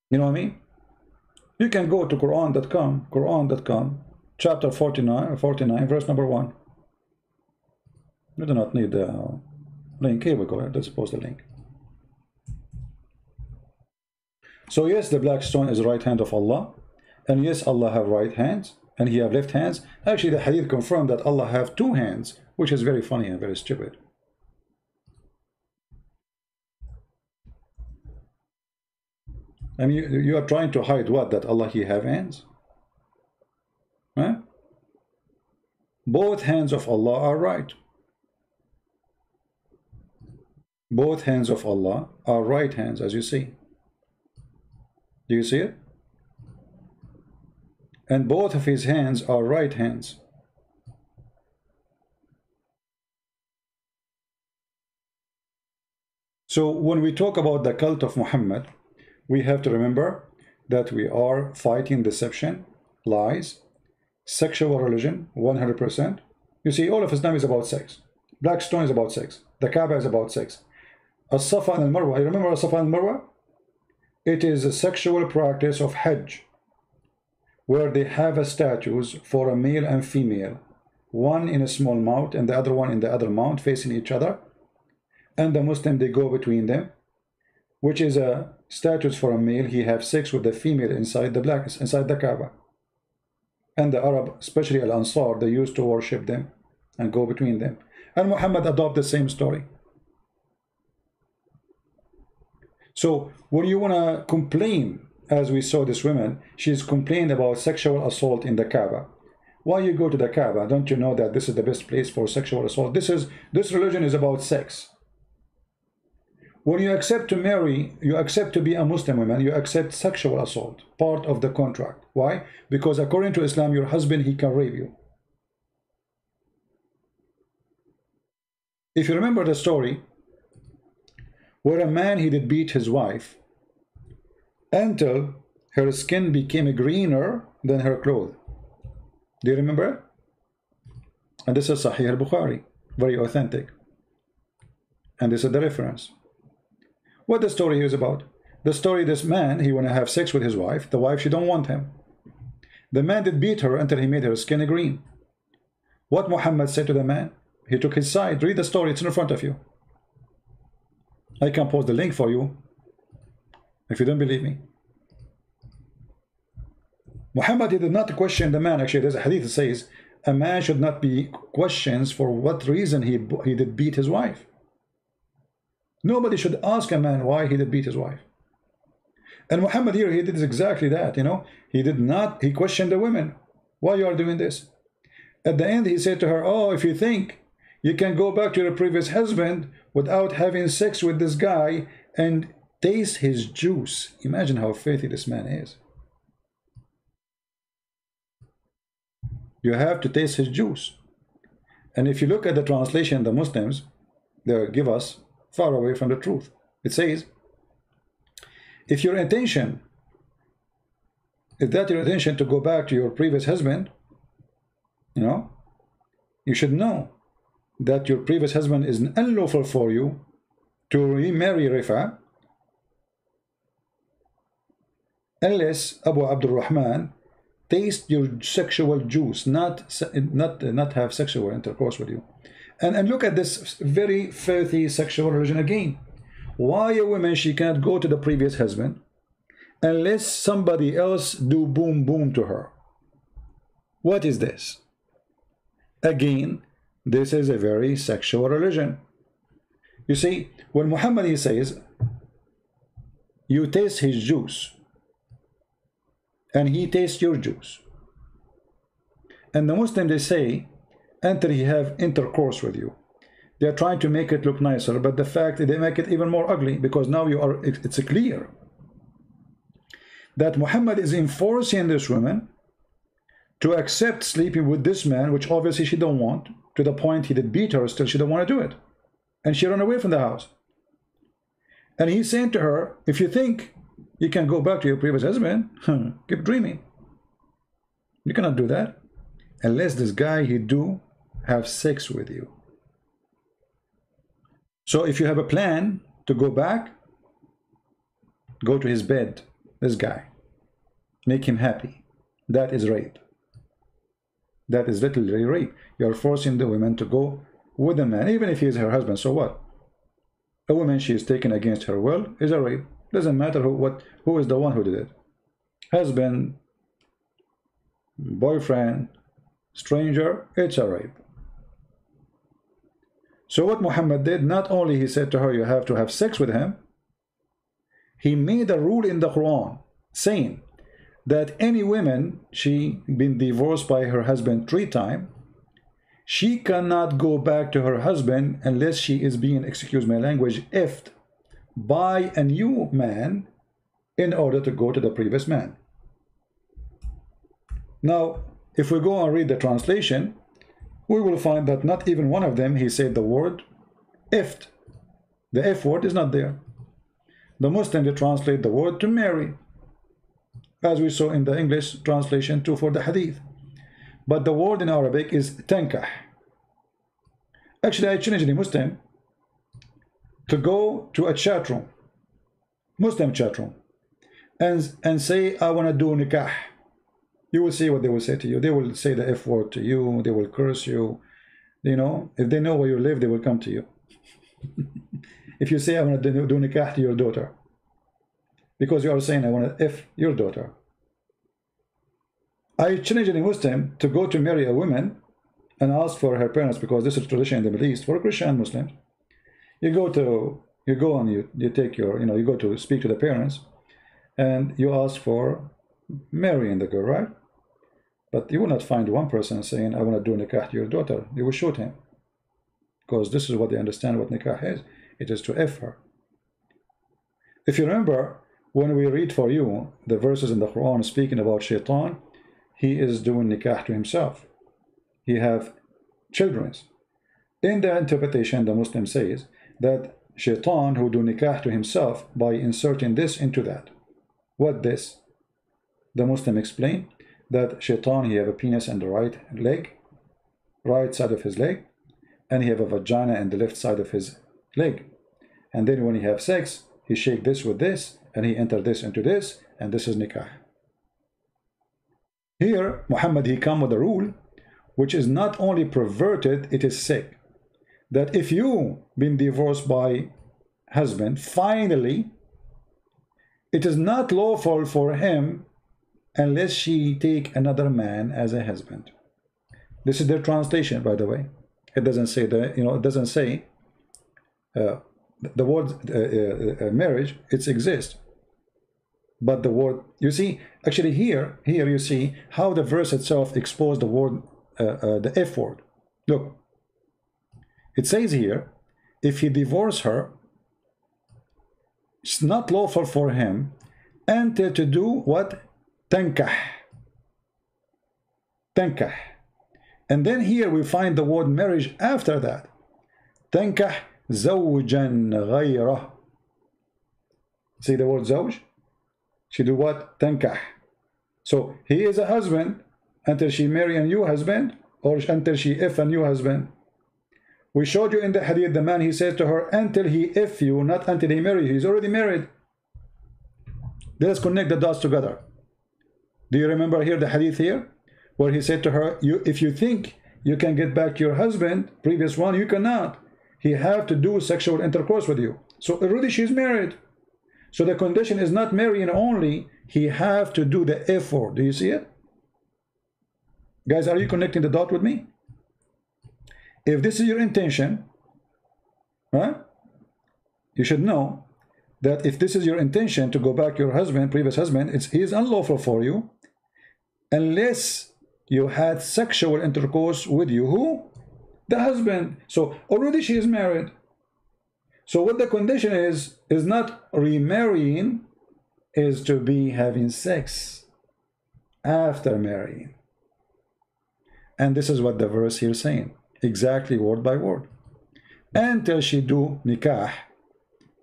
You know what I mean? You can go to Quran.com, chapter 49, verse number 1. You do not need the link. Here we go. Let's post the link. So yes, the black stone is the right hand of Allah. And yes, Allah have right hands. And he have left hands. Actually, the hadith confirmed that Allah have two hands, which is very funny and very stupid. I mean, you are trying to hide what? That Allah, he have hands? Huh? Both hands of Allah are right. Both hands of Allah are right hands, as you see. Do you see it? And both of his hands are right hands. So when we talk about the cult of Muhammad, we have to remember that we are fighting deception, lies, sexual religion, 100%. You see, all of Islam is about sex. Black stone is about sex. The Kaaba is about sex. As-Safa and Al-Marwa, you remember As-Safa and Al-Marwa? It is a sexual practice of Hajj, where they have a statues for a male and female, one in a small mount and the other one in the other mount, facing each other. And the Muslim, they go between them, which is a status for a male. He have sex with the female inside the Kaaba. And the Arab, especially Al-Ansar, they used to worship them and go between them. And Muhammad adopted the same story. So when you want to complain, as we saw this woman, she's complained about sexual assault in the Kaaba. Why you go to the Kaaba? Don't you know that this is the best place for sexual assault? This religion is about sex. When you accept to marry, you accept to be a Muslim woman, you accept sexual assault, part of the contract. Why? Because according to Islam, your husband, he can rape you. If you remember the story, where a man, he did beat his wife until her skin became greener than her clothes. Do you remember? And this is Sahih al-Bukhari, very authentic. And this is the reference. What the story is about? The story, this man, he want to have sex with his wife. The wife, she don't want him. The man did beat her until he made her skin green. What Muhammad said to the man? He took his side. Read the story, it's in front of you. I can post the link for you if you don't believe me. Muhammad did not question the man. Actually, there's a hadith that says a man should not be questioned for what reason he did beat his wife. Nobody should ask a man why he did beat his wife. And Muhammad here, he did exactly that, you know. He did not, he questioned the women. Why you are doing this? At the end, he said to her, oh, if you think you can go back to your previous husband without having sex with this guy and taste his juice. Imagine how filthy this man is. You have to taste his juice. And if you look at the translation, the Muslims, they give us far away from the truth. It says, if your intention, if that your intention to go back to your previous husband, you know, you should know that your previous husband is unlawful for you to remarry Rifa unless Abu Abdul Rahman taste your sexual juice, not have sexual intercourse with you. And look at this very filthy sexual religion again. Why a woman, she can't go to the previous husband unless somebody else do boom boom to her? What is this? Again, this is a very sexual religion. You see, when Muhammad says, you taste his juice, and he tastes your juice, and the Muslim, they say, until he have intercourse with you, they are trying to make it look nicer, but the fact that they make it even more ugly, because now you are, it's clear that Muhammad is enforcing this woman to accept sleeping with this man, which obviously she don't want, to the point he did beat her, still she don't want to do it, and she ran away from the house. And he's saying to her, if you think you can go back to your previous husband, keep dreaming. You cannot do that unless this guy, he do have sex with you. So if you have a plan to go back, go to his bed, this guy, make him happy. That is rape. That is literally rape. You are forcing the woman to go with a man, even if he is her husband. So what? A woman, she is taken against her will, is a rape. Doesn't matter who is the one who did it. Husband, boyfriend, stranger, it's a rape. So what Muhammad did, not only he said to her, you have to have sex with him, he made a rule in the Quran saying that any woman, she been divorced by her husband 3 times, she cannot go back to her husband unless she is being, excuse my language, effed by a new man in order to go to the previous man. Now, if we go and read the translation, we will find that not even one of them, he said the word effed. The F word is not there. The Muslims, they translate the word to marry, as we saw in the English translation too for the hadith. But the word in Arabic is tankah. Actually, I challenge the Muslim to go to a chat room, Muslim chat room, and say, I want to do nikah. You will see what they will say to you. They will say the F word to you. They will curse you. You know, if they know where you live, they will come to you. If you say, I want to do nikah to your daughter, because you are saying, I want to F your daughter. I challenge any Muslim to go to marry a woman and ask for her parents, because this is tradition in the Middle East for Christian Muslims. You go and you take your, you go to speak to the parents, and you ask for marrying the girl, right? But you will not find one person saying, I want to do nikah to your daughter. You will shoot him, because this is what they understand what nikah is. It is to F her. If you remember, when we read for you the verses in the Quran speaking about shaitan, he is doing nikah to himself. He have children. In the interpretation, the Muslim says that shaitan who do nikah to himself by inserting this into that. What this? The Muslim explained that shaitan, he have a penis in the right leg, right side of his leg, and he have a vagina in the left side of his leg. And then when he have sex, he shake this with this, and he enter this into this, and this is nikah. Here, Muhammad, he come with a rule, which is not only perverted, it is sick. That if you been divorced by husband, finally, it is not lawful for him unless she take another man as a husband. This is their translation, by the way. It doesn't say that, it doesn't say the word marriage, it exists. But the word, you see, actually here you see how the verse itself exposed the word, the F word. Look, it says here, if he divorced her, it's not lawful for him until to do what? Tankah. Tankah. And then here we find the word marriage after that. Tankah zawjan ghayra. See the word zawj? She do what? Tankah. So he is a husband until she marry a new husband, or until she if a new husband. We showed you in the hadith, the man, he says to her, until he if you, not until he marry you. He's already married. Let us connect the dots together. Do you remember here the hadith here? Where he said to her, if you think you can get back your husband, previous one, you cannot. He have to do sexual intercourse with you. So already she's married. So the condition is not marrying only, he have to do the effort. Do you see it? Guys, are you connecting the dot with me? If this is your intention, right? You should know that if this is your intention to go back your husband, previous husband, he is unlawful for you unless you had sexual intercourse with you. Who? The husband. So already she is married. So what the condition is not remarrying, is to be having sex after marrying. And this is what the verse here is saying, exactly word by word. Until she do nikah,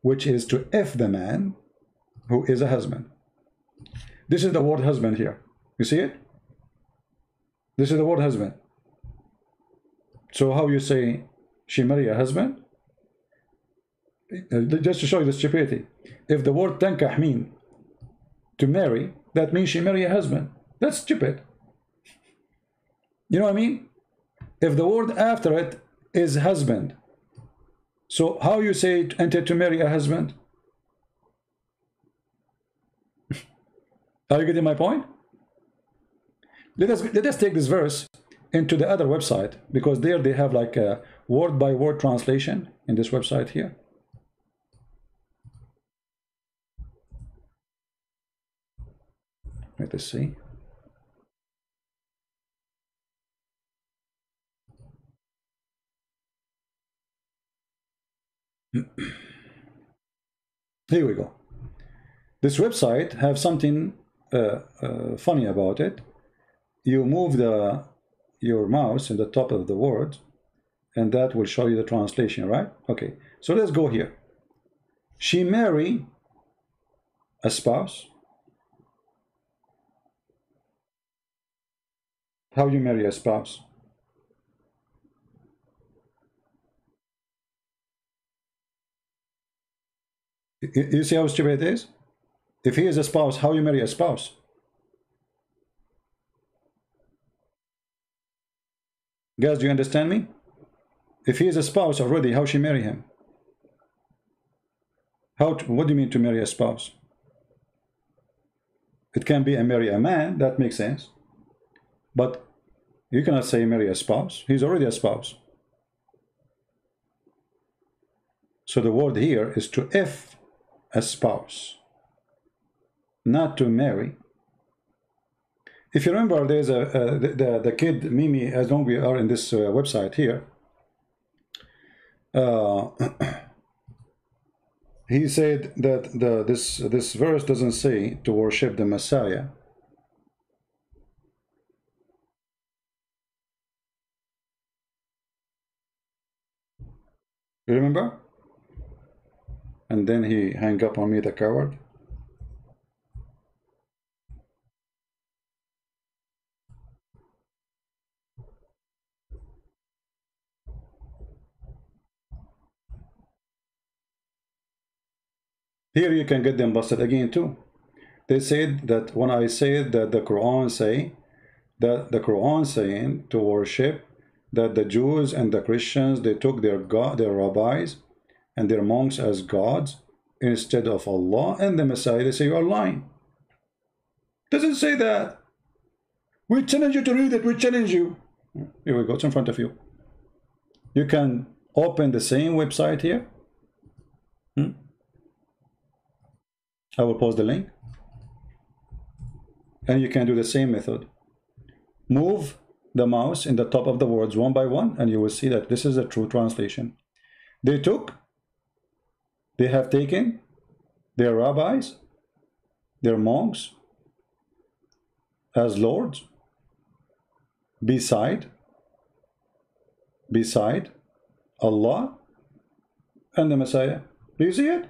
which is to F the man who is a husband. This is the word husband here. You see it? This is the word husband. So how you say she marry a husband? Just to show you the stupidity. If the word tankah mean to marry, that means she marry a husband. That's stupid. You know what I mean? If the word after it is husband, so how you say enter to marry a husband? Are you getting my point? Let us take this verse into the other website, because there they have like a word by word translation in this website here. Let us see. Here we go. This website have something funny about it. You move your mouse in the top of the word, and that will show you the translation, right? Okay, so let's go here. She marry a spouse. How you marry a spouse? You see how stupid it is? If he is a spouse, how you marry a spouse? Guys, do you understand me? If he is a spouse already, how she marry him? What do you mean to marry a spouse? It can be marry a man, that makes sense. But you cannot say marry a spouse. He's already a spouse. So the word here is to F a spouse, not to marry. If you remember, there's the kid Mimi, as long as we are in this website here, he said that this verse doesn't say to worship the Messiah. You remember? And then he hung up on me, the coward. Here you can get them busted again too. They said that when I said that the Quran say that the Quran saying to worship, that the Jews and the Christians, they took their rabbis and their monks as gods instead of Allah and the Messiah. They say you are lying. Doesn't say that. We challenge you to read it. We challenge you. Here we go. It's in front of you. You can open the same website here. I will post the link. And you can do the same method. Move the mouse in the top of the words one by one, and you will see that this is a true translation. They have taken their rabbis, their monks, as lords, beside Allah and the Messiah. Do you see it?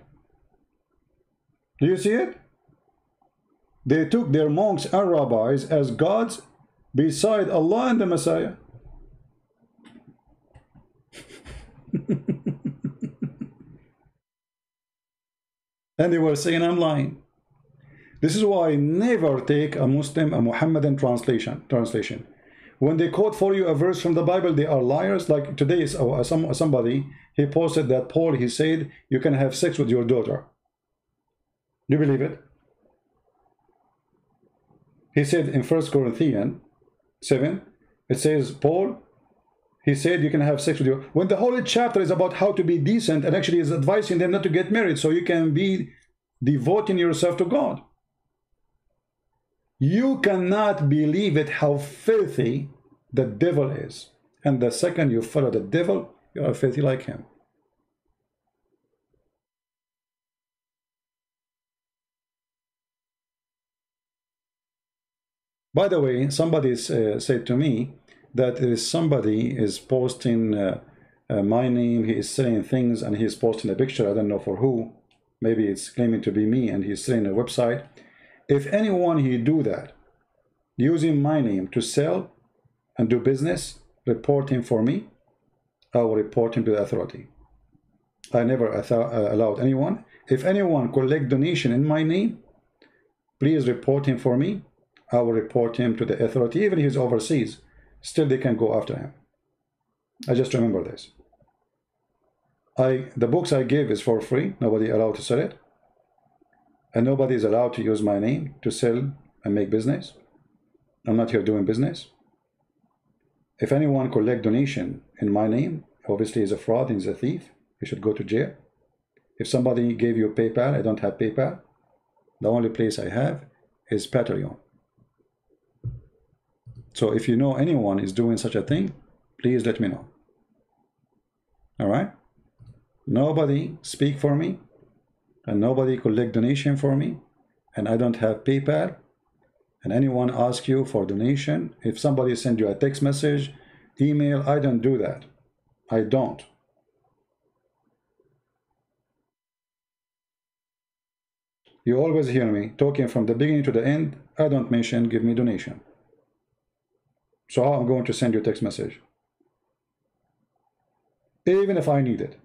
Do you see it? They took their monks and rabbis as gods beside Allah and the Messiah. And they were saying I'm lying. This is why I never take a Muhammadan translation. When they quote for you a verse from the Bible, they are liars. Like today, somebody, he posted that Paul, he said, you can have sex with your daughter. Do you believe it? He said in 1 Corinthians 7, it says, Paul, he said you can have sex with your... When the whole chapter is about how to be decent, and actually is advising them not to get married so you can be devoting yourself to God. You cannot believe it how filthy the devil is. And the second you follow the devil, you are filthy like him. By the way, somebody said to me that there is somebody is posting my name, he is saying things, and he is posting a picture, I don't know for who, maybe it's claiming to be me, and he's saying a website. If anyone he do that, using my name to sell and do business, report him for me, I will report him to the authority. I never allowed anyone. If anyone collect donation in my name, please report him for me. I will report him to the authority. Even if he's overseas, still they can go after him. I just remember this. The books I give is for free. Nobody allowed to sell it. And nobody is allowed to use my name to sell and make business. I'm not here doing business. If anyone collect donation in my name, obviously he's a fraud, he's a thief. He should go to jail. If somebody gave you PayPal, I don't have PayPal. The only place I have is Patreon. So if you know anyone is doing such a thing, please let me know. All right? Nobody speak for me, and nobody collect donation for me, and I don't have PayPal. And anyone ask you for donation, if somebody send you a text message, email, I don't do that. I don't. You always hear me talking from the beginning to the end. I don't mention give me donation. So how I'm going to send you a text message? Even if I need it.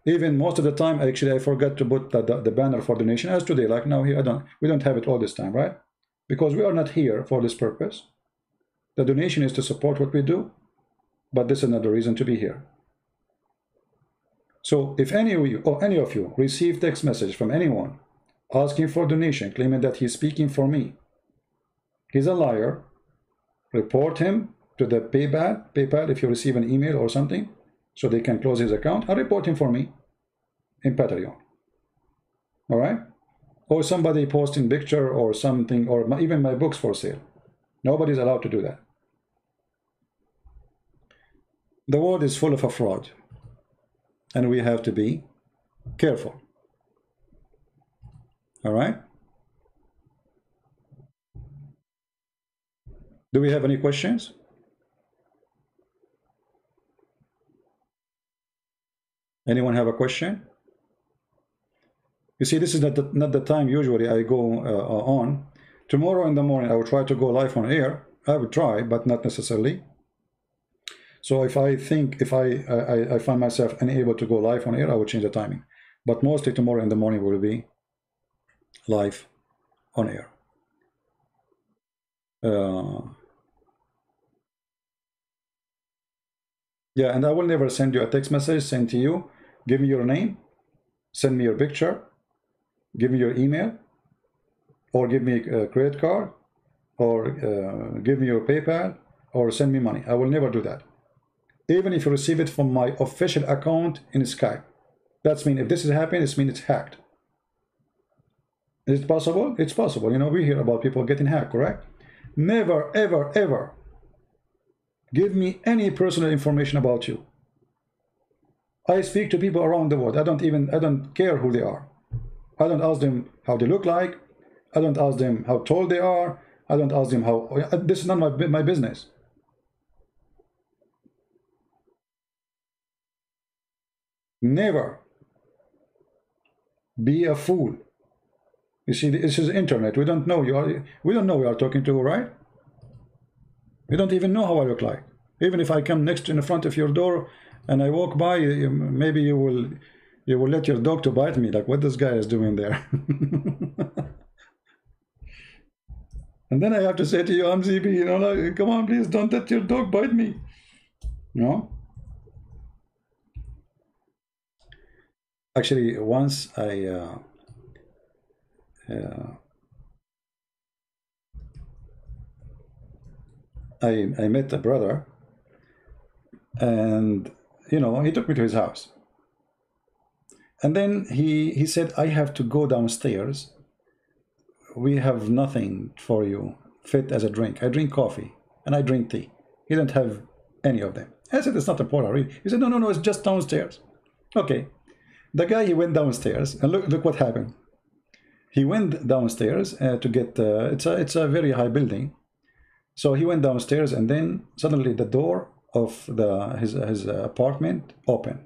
Even most of the time, actually, I forgot to put the banner for donation as today. Like now here, we don't have it all this time, right? Because we are not here for this purpose. The donation is to support what we do, but this is not the reason to be here. So if any of you or any of you receive text message from anyone asking for donation, claiming that he's speaking for me, he's a liar. Report him to the PayPal if you receive an email or something, so they can close his account, and report him for me in Patreon. All right? Or somebody posting picture or something, or even my books for sale. Nobody's allowed to do that. The world is full of a fraud, and we have to be careful. All right? Do we have any questions? Anyone have a question? You see, this is not the time usually I go on. Tomorrow in the morning, I will try to go live on air. I will try, but not necessarily. So if I find myself unable to go live on air, I will change the timing. But mostly tomorrow in the morning will be live on air. Yeah, and I will never send you a text message saying to you, give me your name, send me your picture, give me your email, or give me a credit card, or give me your PayPal, or send me money. I will never do that. even if you receive it from my official account in Skype. That's mean if this is happening, it means it's hacked. Is it possible? It's possible. You know, we hear about people getting hacked, correct? Never, ever, ever give me any personal information about you. I speak to people around the world. I don't care who they are. I don't ask them how they look like. I don't ask them how tall they are. I don't ask them how. This is not my business. Never be a fool. You see, this is internet. We don't know you are. We don't know we are talking to, right? We don't even know how I look like. Even if I come next in the front of your door and I walk by, maybe you will let your dog to bite me, like what this guy is doing there. And then I have to say to you, I'm ZB, you know, like, come on, please don't let your dog bite me. No. Actually, once I met a brother, and you know, he took me to his house, and then he said, I have to go downstairs. We have nothing for you fit as a drink. I drink coffee and I drink tea. He didn't have any of them. I said, it's not important, really. He said, no, it's just downstairs. Okay. The guy, he went downstairs, and look what happened. He went downstairs to get, it's a very high building. So he went downstairs, and then suddenly the door of his apartment opened.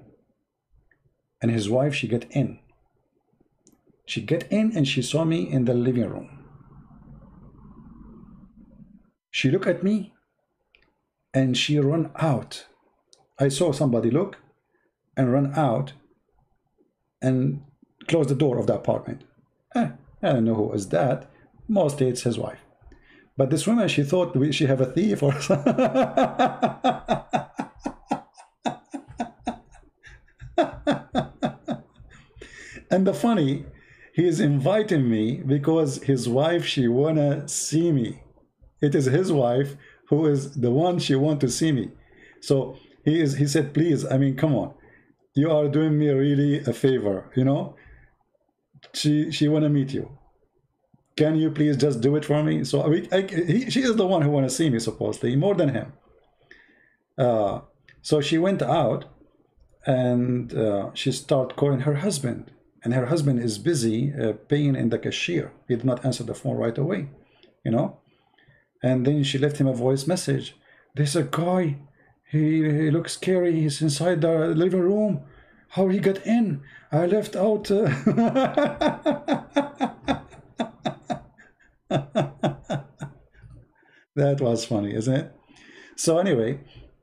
And his wife, she get in. She get in and she saw me in the living room. She looked at me and she ran out. I saw somebody look and run out and close the door of the apartment. I don't know who is that. Mostly it's his wife. But this woman, she thought she have a thief or something. And the funny, he is inviting me because his wife, she wanna see me. It is his wife who is the one she want to see me. So he said, please, I mean, come on. You are doing me really a favor, you know? She wanna meet you. Can you please just do it for me? So she is the one who wanna see me, supposedly, more than him. So she went out and she started calling her husband. And her husband is busy paying in the cashier. He did not answer the phone right away, you know? And then she left him a voice message. There's a guy, he looks scary. He's inside the living room. How he got in? I left out. That was funny, isn't it? So anyway,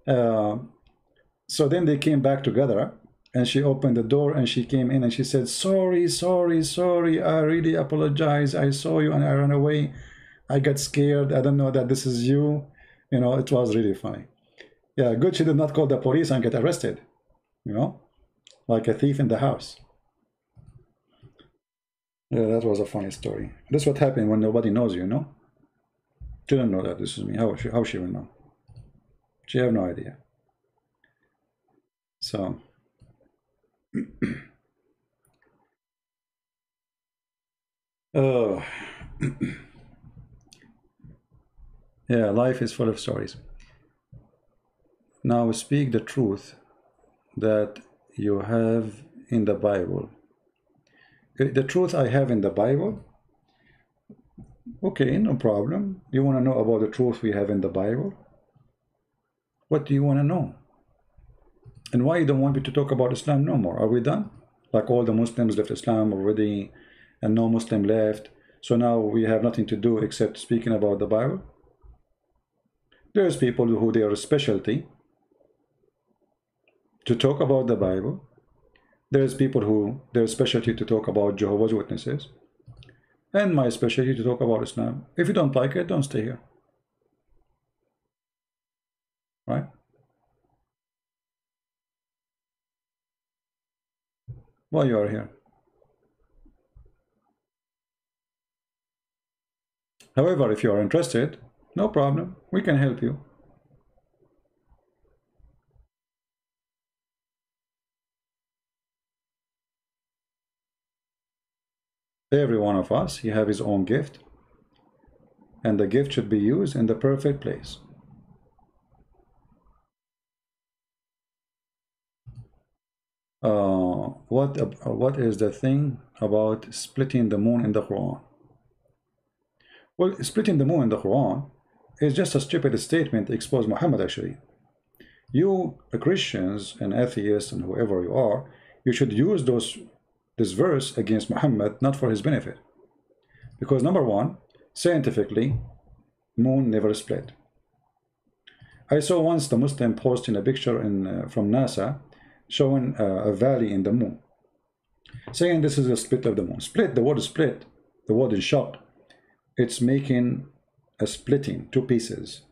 so then they came back together. And she opened the door and she came in and she said, sorry, I really apologize. I saw you and I ran away. I got scared. I don't know that this is you. You know, it was really funny. Yeah, good she did not call the police and get arrested. You know, like a thief in the house. Yeah, that was a funny story. That's what happened when nobody knows you, know? She didn't know that this is me. How she will know? She have no idea. So... Oh, yeah, life is full of stories. Now speak the truth that you have in the Bible. The truth I have in the Bible? Okay, no problem. You want to know about the truth we have in the Bible? What do you want to know? And why you don't want me to talk about Islam no more? Are we done? Like all the Muslims left Islam already and no Muslim left. So now we have nothing to do except speaking about the Bible? There's people who their specialty to talk about the Bible. There's people who their specialty to talk about Jehovah's Witnesses. And my specialty to talk about Islam. If you don't like it, don't stay here. Right? Why you are here? However, if you are interested, no problem. We can help you. Every one of us, he have his own gift, and the gift should be used in the perfect place. What is the thing about splitting the moon in the Quran? Well, splitting the moon in the Quran is just a stupid statement to expose Muhammad actually. You Christians and atheists and whoever you are, you should use this verse against Muhammad, not for his benefit. Because number one, scientifically, moon never split. I saw once the Muslim posting a picture from NASA showing a valley in the moon, saying this is a split of the moon. Split, the word split, the word is shock. It's making a splitting, two pieces.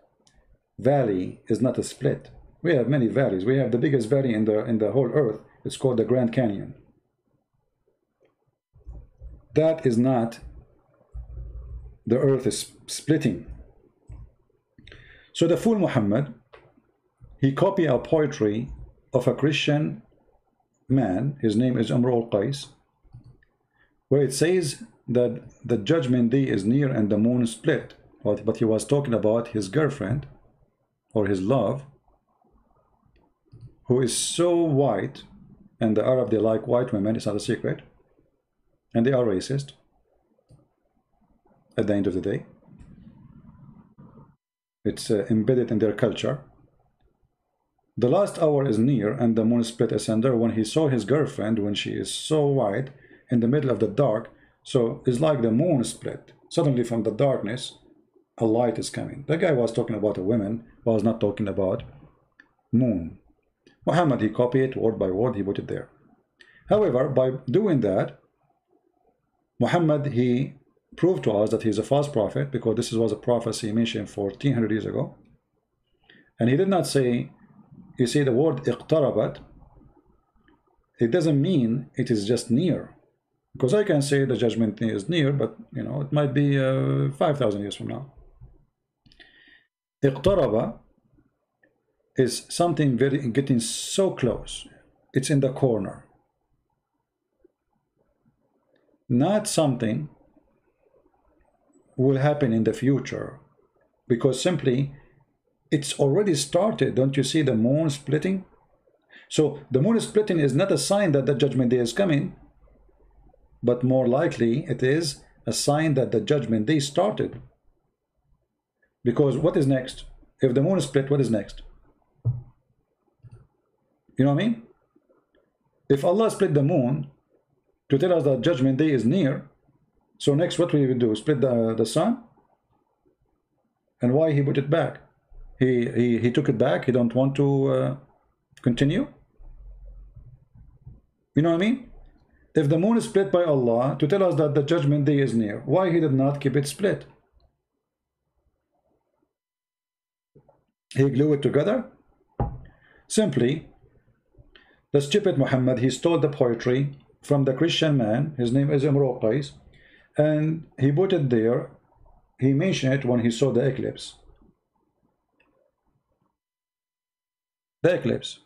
Valley is not a split. We have many valleys. We have the biggest valley in the whole earth. It's called the Grand Canyon. That is not the earth is splitting. So the fool Muhammad, he copied a poetry of a Christian man, his name is Amr al-Qais, where it says that the judgment day is near and the moon split. But he was talking about his girlfriend or his love, who is so white, and the Arab, they like white women, it's not a secret, and they are racist at the end of the day. It's embedded in their culture. The last hour is near and the moon split asunder. When he saw his girlfriend, when she is so white in the middle of the dark, so it's like the moon split. Suddenly from the darkness, a light is coming. The guy was talking about a woman, was not talking about moon. Muhammad, he copied it word by word, he put it there. However, by doing that, Muhammad, he proved to us that he's a false prophet, because this was a prophecy mentioned 1400 years ago. And he did not say, you see the word iqtarabat, it doesn't mean it is just near. Because I can say the judgment is near, but you know, it might be 5,000 years from now. Iqtaraba is something getting so close. It's in the corner. Not something will happen in the future, because simply it's already started. Don't you see the moon splitting? So the moon splitting is not a sign that the judgment day is coming, but more likely it is a sign that the judgment day started. Because what is next? If the moon is split, what is next? You know what I mean? If Allah split the moon to tell us that judgment day is near, so next what we will do? Split the sun? And why he put it back? He took it back. He don't want to continue. You know what I mean? If the moon is split by Allah to tell us that the judgment day is near, why he did not keep it split? He glued it together. Simply, the stupid Muhammad, he stole the poetry from the Christian man. His name is Amr al-Qais, and he put it there. He mentioned it when he saw the eclipse. The eclipse,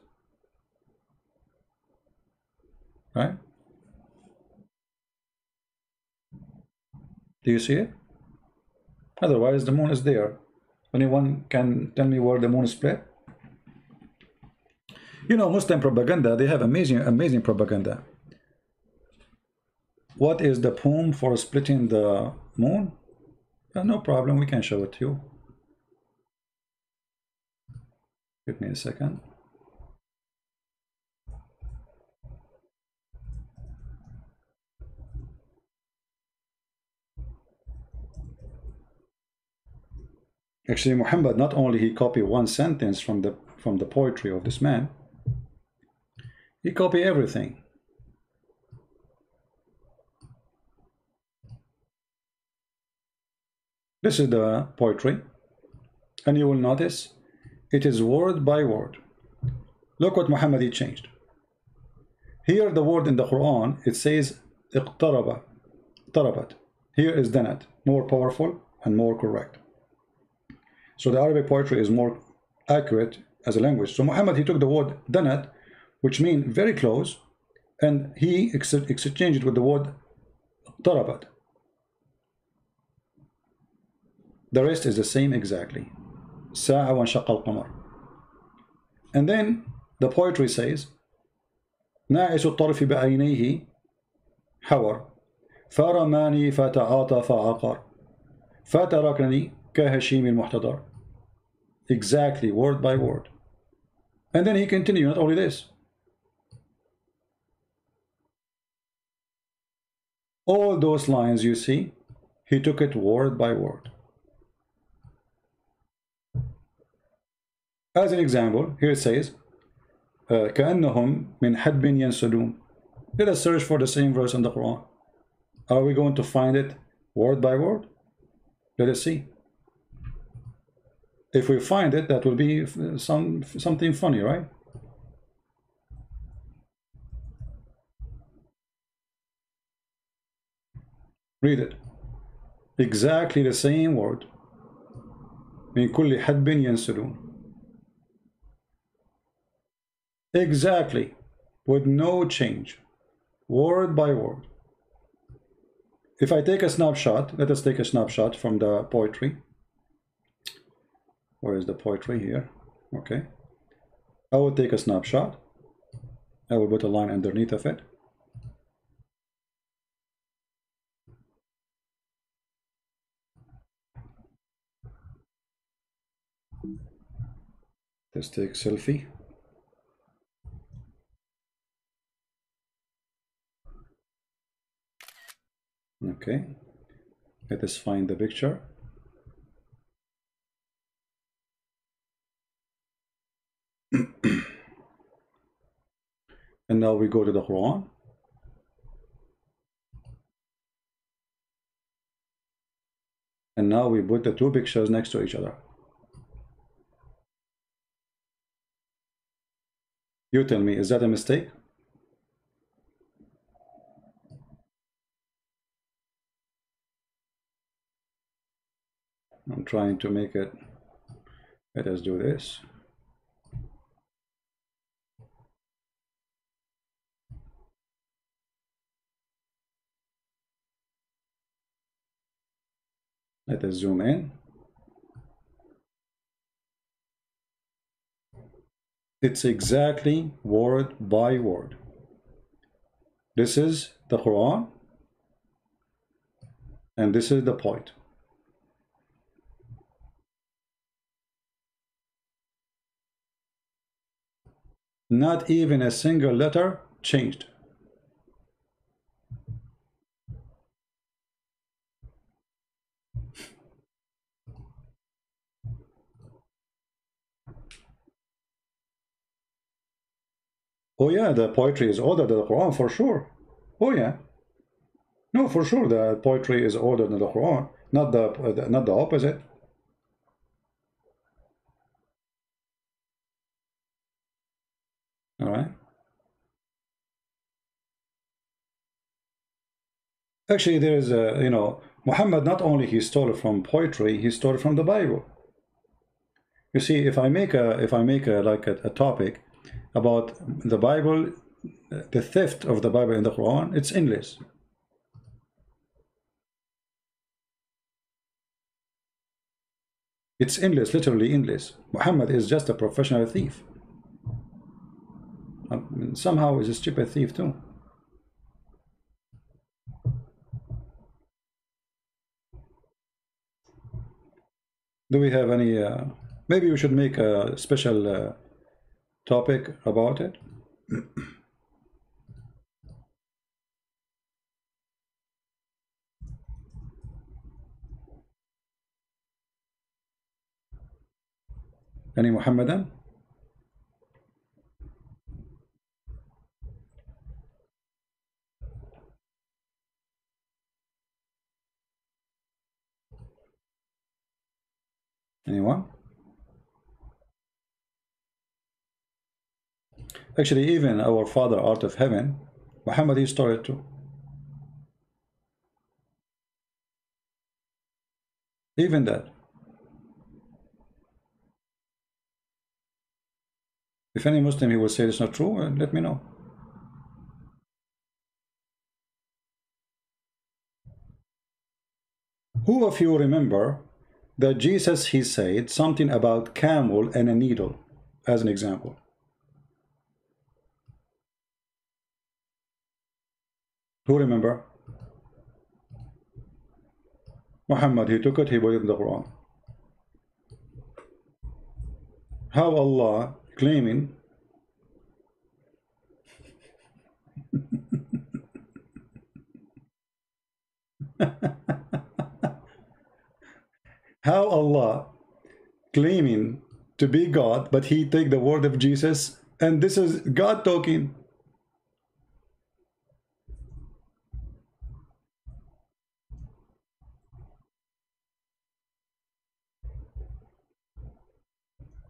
right? Do you see it? Otherwise, the moon is there. Anyone can tell me where the moon is split? You know, Muslim propaganda, they have amazing propaganda. What is the poem for splitting the moon? No problem, we can show it to you. Give me a second. Actually, Muhammad, not only he copied one sentence from the poetry of this man, he copied everything. This is the poetry, and you will notice it is word by word. Look what Muhammad he changed. Here the word in the Quran, it says iqtaraba, tarabat. Here is danat, more powerful and more correct. So the Arabic poetry is more accurate as a language. So Muhammad, he took the word danat, which means very close, and he exchanged it with the word ضربت. The rest is the same exactly. ساعة وانشق القمر. And then the poetry says ناعس الطرف بعينيه حور فرماني فتعاطى فعقر فتركني كهشيم المحتضر. Exactly, word by word. And then he continued, not only this. All those lines you see, he took it word by word. As an example, here it says, كأنهم من حدب ينسلون. Let us search for the same verse in the Quran. Are we going to find it word by word? Let us see. If we find it, that will be something funny, right? Read it. Exactly the same word. من كل حدب ينسلون. Exactly, with no change, word by word. If I take a snapshot, let us take a snapshot from the poetry. Where is the poetry here? Okay. I will take a snapshot. I will put a line underneath of it. Let's take selfie. Okay. Let us find the picture. And now we go to the Quran. And now we put the two pictures next to each other. You tell me, is that a mistake? I'm trying to make it. Let us do this. Let us zoom in. It's exactly word by word. This is the Quran, and this is the poet. Not even a single letter changed. Oh yeah, the poetry is older than the Quran for sure. Oh yeah. No, for sure the poetry is older than the Quran, not the opposite. All right. Actually, there is a, Muhammad, not only he stole from poetry, he stole from the Bible. You see, if I make a topic about the Bible, the theft of the Bible in the Quran, it's endless. It's endless, literally endless. Muhammad is just a professional thief. Somehow he's a stupid thief too. Do we have any, maybe we should make a special topic about it. Any Muhammadan? Anyone? Actually, even our Father out of heaven, Muhammad, he stole it too. Even that. If any Muslim he will say it's not true, let me know. Who of you remember that Jesus, he said something about camel and a needle as an example? Who remember? Muhammad, he took it, he put it in the Quran. How Allah claiming how Allah claiming to be God, but he take the word of Jesus, and this is God talking.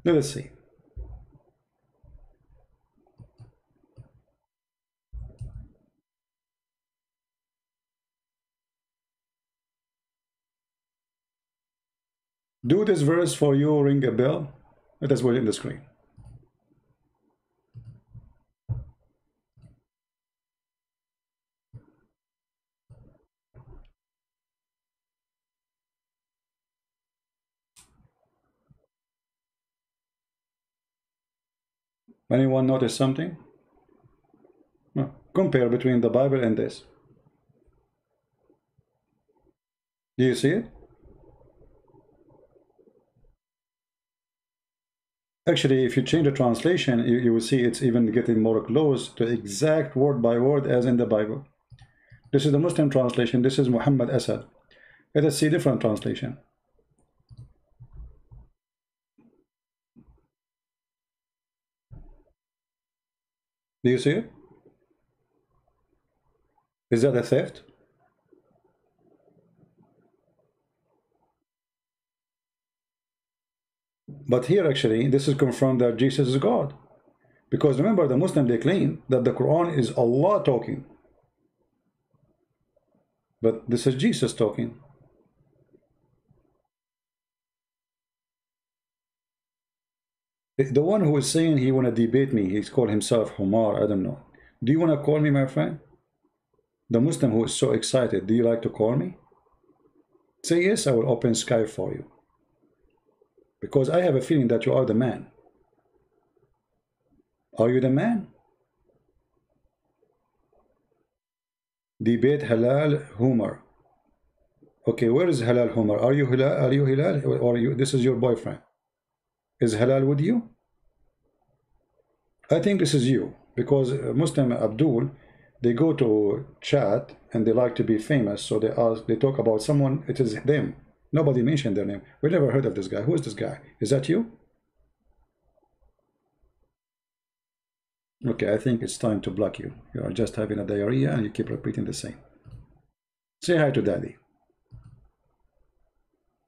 Let us see. Do this verse for you ring a bell? Let us put it in the screen. Anyone notice something? No. Compare between the Bible and this. Do you see it? Actually, if you change the translation, you will see it's even getting more close to exact word by word as in the Bible. This is the Muslim translation. This is Muhammad Asad. Let us see different translation. Do you see it? Is that a theft? But here actually, this is confirmed that Jesus is God. Because remember, the Muslim, they claim that the Quran is Allah talking. But this is Jesus talking. The one who is saying he want to debate me, he's called himself Humar, I don't know. Do you want to call me, my friend? The Muslim who is so excited, do you like to call me? Say yes, I will open Skype for you. Because I have a feeling that you are the man. Are you the man? Debate Halal Humar. Okay, where is Halal Humar? Are you Halal? Are you Halal? Or you? This is your boyfriend? Is Halal with you? I think this is you, because Muslim Abdul, they go to chat and they like to be famous, so they talk about someone. It is them. Nobody mentioned their name. We never heard of this guy. Who is this guy? Is that you? Okay, I think it's time to block you. You are just having a diarrhea and you keep repeating the same. Say hi to daddy.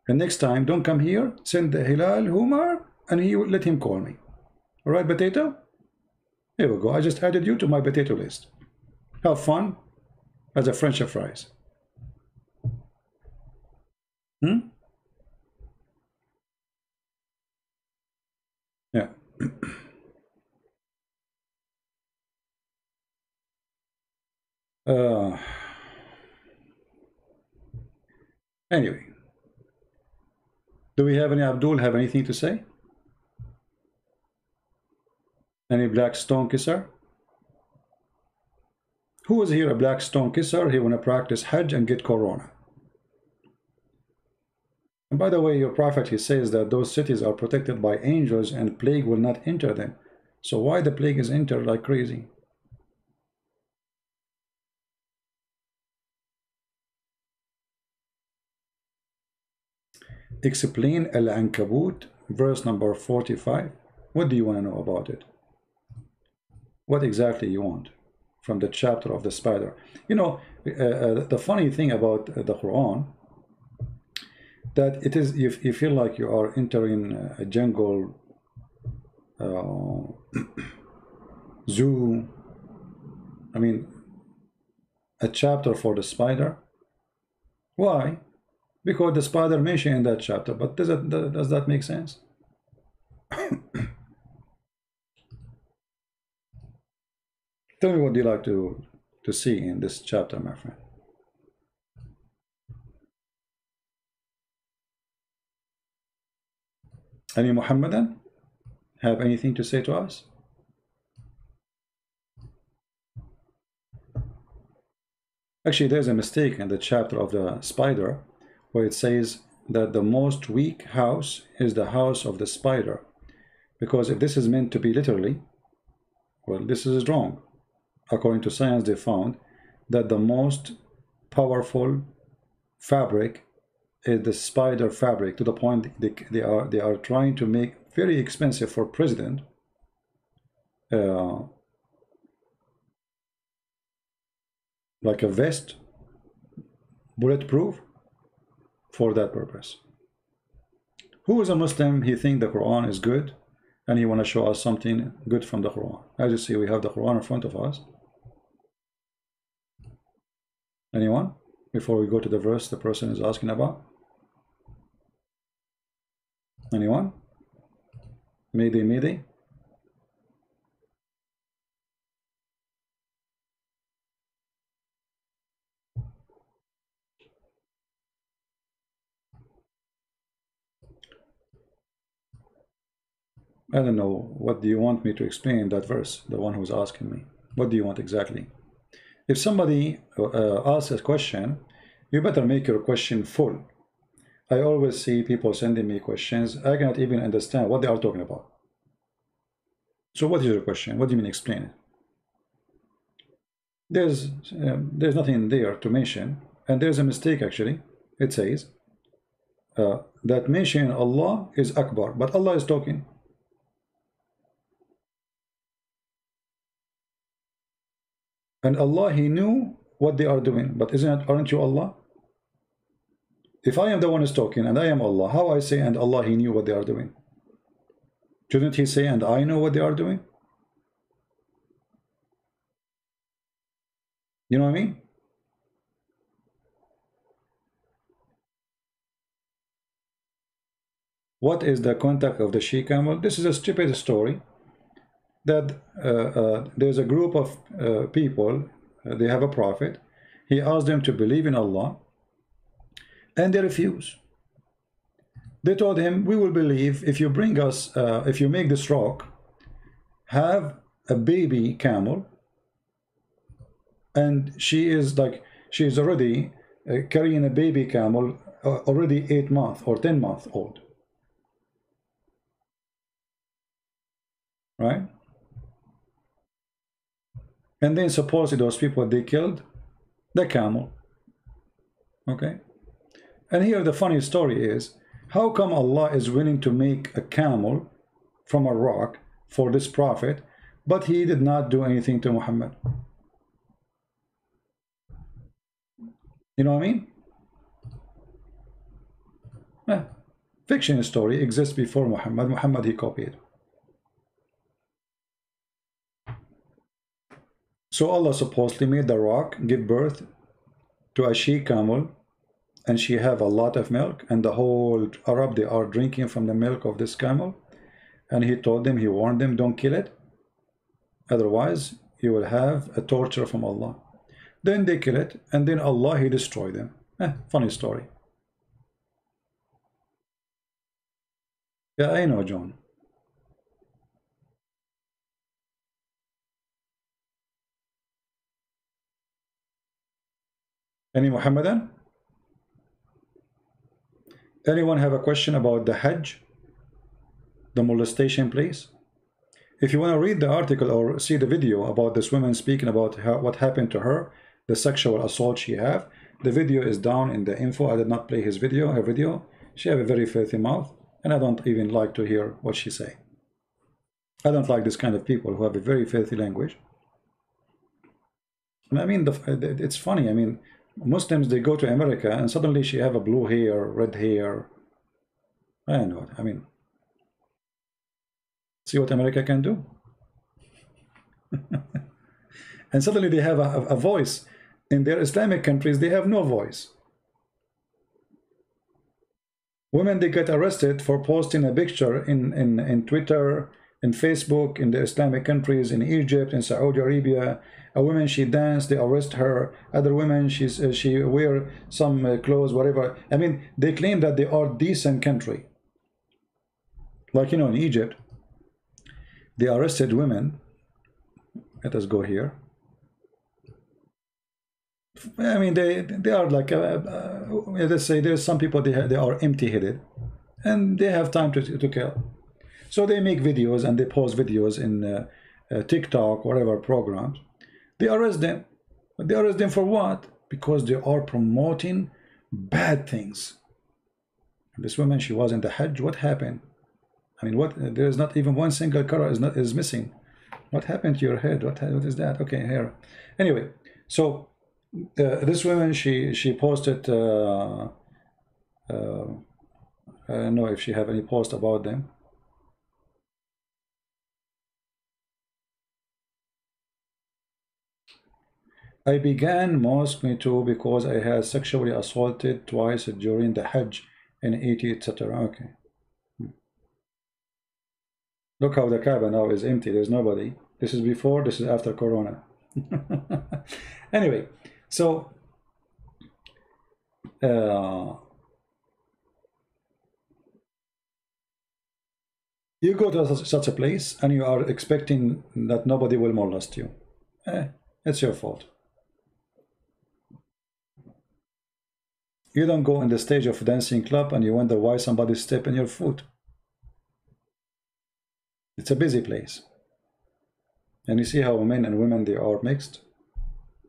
And next time, don't come here. Send the Hilal Humar and he will let him call me. All right, potato? Here we go. I just added you to my potato list. Have fun as a French fries. Yeah. Anyway, do we have any Abdul have anything to say? Any black stone kisser? Who is here a black stone kisser? He want to practice Hajj and get corona. And by the way, your prophet, he says that those cities are protected by angels and plague will not enter them. So why the plague is entered like crazy? Explain Al-Ankabut, verse number 45. What do you want to know about it? What exactly you want from the chapter of the spider? You know, the funny thing about the Quran, that it is, if you feel like you are entering a jungle, zoo, I mean, a chapter for the spider. Why? Because the spider mentioned in that chapter. But does that make sense? Tell me what you like to see in this chapter, my friend. Any Muhammadan have anything to say to us? Actually, there's a mistake in the chapter of the spider where it says that the most weak house is the house of the spider. Because if this is meant to be literally, well, this is wrong. According to science, they found that the most powerful fabric is the spider fabric, to the point they are trying to make very expensive for president like a vest, bulletproof, for that purpose. Who is a Muslim? He think the Quran is good and he want to show us something good from the Quran. As you see, we have the Quran in front of us. Anyone? Before we go to the verse the person is asking about? Anyone? Mayday, mayday. I don't know. What do you want me to explain that verse? The one who's asking me. What do you want exactly? If somebody asks a question, you better make your question full. I always see people sending me questions. I cannot even understand what they are talking about. So what is your question? What do you mean explain it? There's nothing there to mention, and there's a mistake actually. It says that mention Allah is Akbar, but Allah is talking. And Allah, He knew what they are doing, but aren't you Allah? If I am the one who's talking and I am Allah, how I say and Allah, He knew what they are doing? Shouldn't He say and I know what they are doing? You know what I mean? What is the contact of the she camel? This is a stupid story that there's a group of people, they have a prophet. He asked them to believe in Allah, and they refuse. They told him, we will believe if you bring us, if you make this rock have a baby camel, and she is already carrying a baby camel, already 8 months or 10 months old, right? And then supposedly those people, they killed the camel. Okay. And here the funny story is, how come Allah is willing to make a camel from a rock for this prophet, but He did not do anything to Muhammad? You know what I mean? Fiction story exists before Muhammad. Muhammad, he copied. So Allah supposedly made the rock give birth to a she camel, and she have a lot of milk, and the whole Arab, they are drinking from the milk of this camel. And He told them, He warned them, don't kill it, otherwise you will have a torture from Allah. Then they kill it, and then Allah, He destroyed them. Funny story. Yeah, I know, John. Any Muhammadan? Anyone have a question about the Hajj, the molestation place? If you want to read the article or see the video about this woman speaking about what happened to her, the sexual assault she have, the video is down in the info. I did not play her video. She have a very filthy mouth, and I don't even like to hear what she say. I don't like this kind of people who have a very filthy language. And I mean, it's funny. I mean, Muslims, they go to America and suddenly she have a blue hair, red hair. I don't know. I mean, see what America can do. And suddenly they have a voice. In their Islamic countries, they have no voice. Women, they get arrested for posting a picture in Twitter, in Facebook, in the Islamic countries, in Egypt, in Saudi Arabia. A woman, she danced, they arrest her. Other women, she wear some clothes, whatever. I mean, they claim that they are decent country. Like, you know, in Egypt, they arrested women. Let us go here. I mean, they are like, let's say there's some people, they are empty-headed, and they have time to kill. So they make videos and they post videos in TikTok, whatever programs. They arrest them. But they arrest them for what? Because they are promoting bad things. This woman, she was in the Hajj. What happened? I mean, what? There is not even one single color is missing. What happened to your head? What is that? Okay, here. Anyway, so this woman, she posted. I don't know if she have any post about them. I began mosque me too because I had sexually assaulted twice during the Hajj in 80, etc. Okay. Look how the Kaaba now is empty. There's nobody. This is before, this is after Corona. Anyway, so you go to such a place and you are expecting that nobody will molest you. It's your fault. You don't go in the stage of a dancing club and you wonder why somebody step in your foot. It's a busy place. And you see how men and women, they are mixed.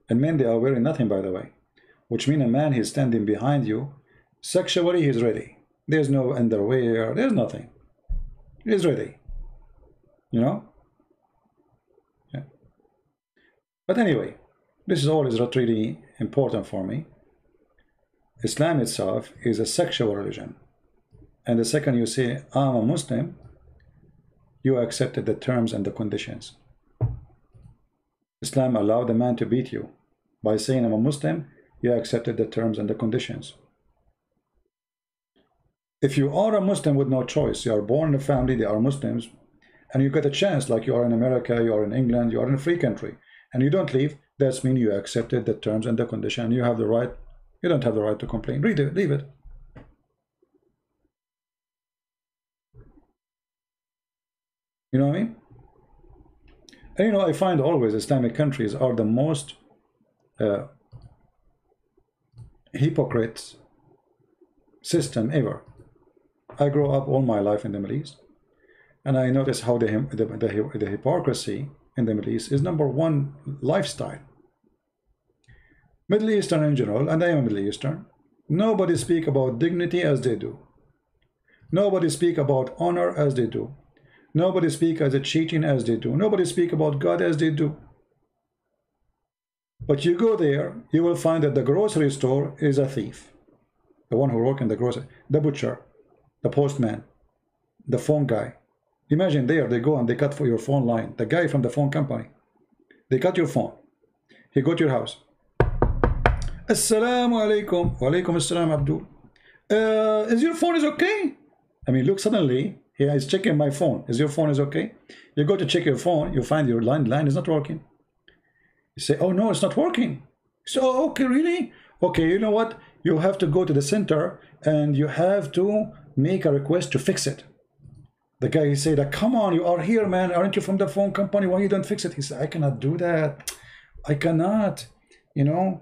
And men, they are wearing nothing, by the way. Which means a man, he's standing behind you. Sexually, he's ready. There's no underwear. There's nothing. He's ready. You know? Yeah. But anyway, this is all is not really important for me. Islam itself is a sexual religion. And the second you say, I'm a Muslim, you accepted the terms and the conditions. Islam allowed the man to beat you. By saying I'm a Muslim, you accepted the terms and the conditions. If you are a Muslim with no choice, you are born in a family, they are Muslims, and you get a chance, like you are in America, you are in England, you are in a free country, and you don't leave, that means you accepted the terms and the condition. You have the right, you don't have the right to complain. Read it, leave it. You know what I mean? And you know, I find always Islamic countries are the most hypocrite system ever. I grew up all my life in the Middle East, and I notice how the hypocrisy in the Middle East is #1 lifestyle. Middle Eastern in general, and I am Middle Eastern, nobody speak about dignity as they do. Nobody speak about honor as they do. Nobody speak as a cheating as they do. Nobody speak about God as they do. But you go there, you will find that the grocery store is a thief. The one who works in the grocery, the butcher, the postman, the phone guy. Imagine there, they go and they cut for your phone line. The guy from the phone company. They cut your phone. He go to your house. Assalamu alaikum. Wa alaikum assalam, Abdul. Is your phone is okay? I mean, look, suddenly, he is checking my phone. Is your phone is okay? You go to check your phone, you find your line is not working. You say, oh no, it's not working. So, okay, really? Okay, you know what? You have to go to the center and you have to make a request to fix it. The guy, he said, come on, you are here, man. Aren't you from the phone company? Why you don't fix it? He said, I cannot do that. I cannot, you know.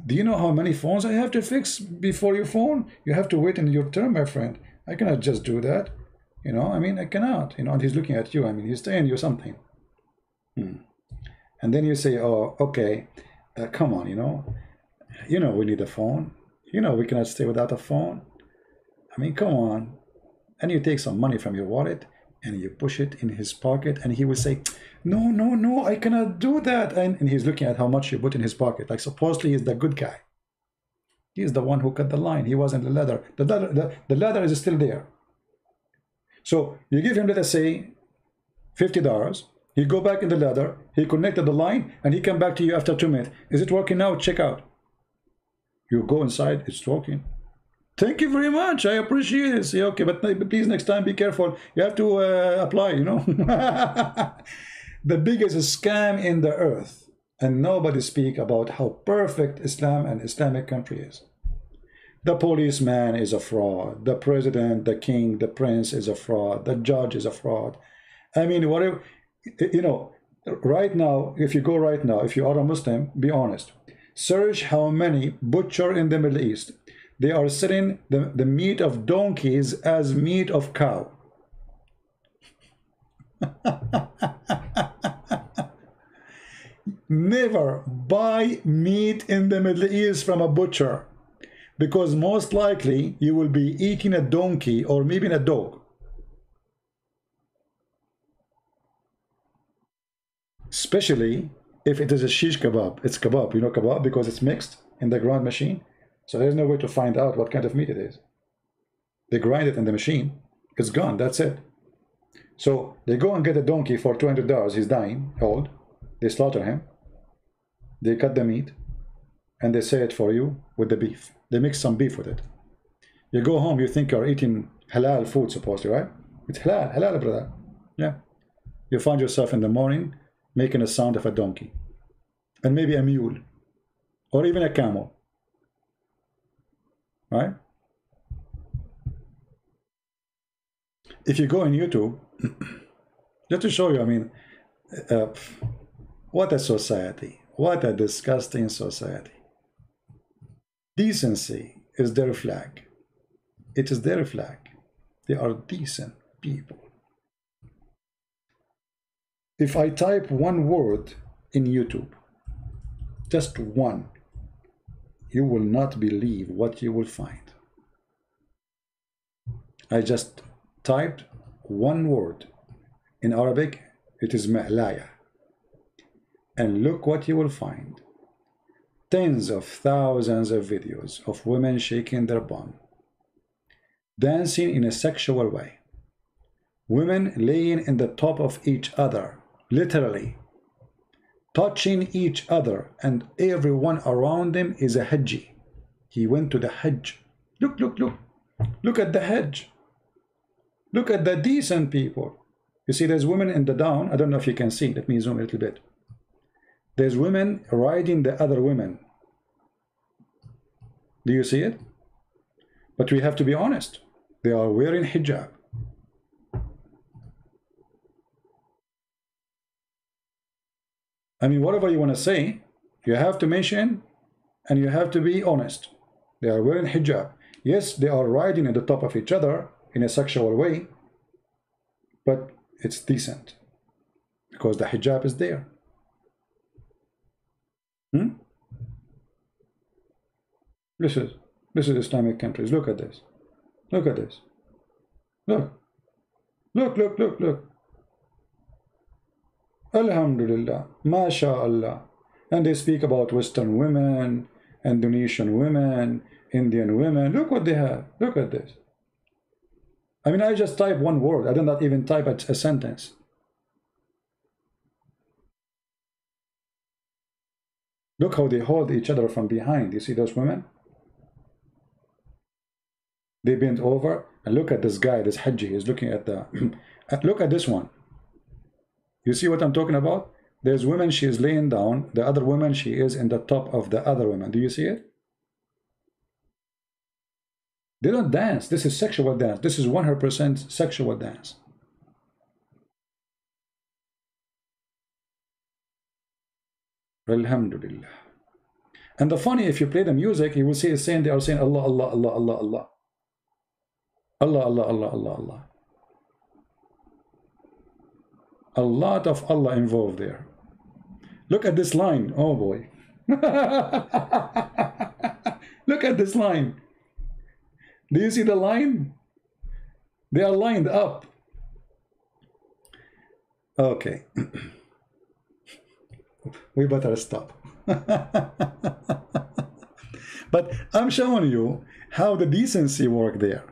Do you know how many phones I have to fix before your phone? You have to wait in your turn, my friend. I cannot just do that. You know, I mean, I cannot. You know, and he's looking at you. I mean, he's telling you something. And then you say, oh, okay, come on, you know, we need a phone. You know, we cannot stay without a phone. I mean, come on. And you take some money from your wallet and you push it in his pocket, and he will say, no, no, no, I cannot do that. And he's looking at how much you put in his pocket. Like, supposedly he's the good guy. He is the one who cut the line. He wasn't the ladder. The ladder is still there. So you give him, let us say, $50. He go back in the ladder. He connected the line, and he come back to you after 2 minutes. Is it working now? Check out. You go inside. It's working. Thank you very much. I appreciate it. Say, okay, but please next time be careful. You have to apply, you know. The biggest scam in the earth. And nobody speak about how perfect Islam and Islamic country is. The policeman is a fraud. The president, the king, the prince is a fraud. The judge is a fraud. I mean, whatever, you know, right now, if you go right now, if you are a Muslim, be honest. Search how many butcher in the Middle East. They are selling the meat of donkeys as meat of cow. Never buy meat in the Middle East from a butcher, because most likely you will be eating a donkey or maybe a dog. Especially if it is a shish kebab. It's kebab, you know kebab, because it's mixed in the grind machine. So there's no way to find out what kind of meat it is. They grind it in the machine. It's gone, that's it. So they go and get a donkey for $200. He's dying, old. They slaughter him. They cut the meat. And they say it for you with the beef. They mix some beef with it. You go home, you think you're eating halal food, supposedly, right? It's halal, halal, brother. Yeah. You find yourself in the morning making a sound of a donkey. And maybe a mule. Or even a camel. Right? If you go on YouTube, just to show you, I mean, what a society. What a disgusting society. Decency is their flag. It is their flag. They are decent people. If I type one word in YouTube, just one, you will not believe what you will find. I just typed one word in Arabic. It is ma'laya. And look what you will find. Tens of thousands of videos of women shaking their bum, dancing in a sexual way, women laying in the top of each other, literally touching each other, and everyone around them is a Haji. He went to the Hajj. Look, look, look. Look at the Hajj. Look at the decent people. You see, there's women in the down. I don't know if you can see. Let me zoom a little bit. There's women riding the other women. Do you see it? But we have to be honest. They are wearing hijab. I mean, whatever you want to say, you have to mention and you have to be honest. They are wearing hijab. Yes, they are riding at the top of each other in a sexual way, but it's decent because the hijab is there. This is Islamic countries. Look at this. Look at this. Look. Look, look, look, look. Alhamdulillah. MashaAllah. And they speak about Western women, Indonesian women, Indian women. Look what they have. Look at this. I mean, I just type one word. I did not even type a sentence. Look how they hold each other from behind. You see those women? They bend over and look at this guy, this Haji is looking at the look at this one. You see what I'm talking about? There's women, she is laying down. The other woman, she is in the top of the other woman. Do you see it? They don't dance. This is sexual dance. This is 100% sexual dance. Alhamdulillah. And the funny, if you play the music, you will see it's saying, they are saying Allah, Allah, Allah, Allah, Allah. Allah, Allah, Allah, Allah, Allah. A lot of Allah involved there. Look at this line. Oh boy. Look at this line. Do you see the line? They are lined up. Okay. We better stop. But I'm showing you how the decency work there.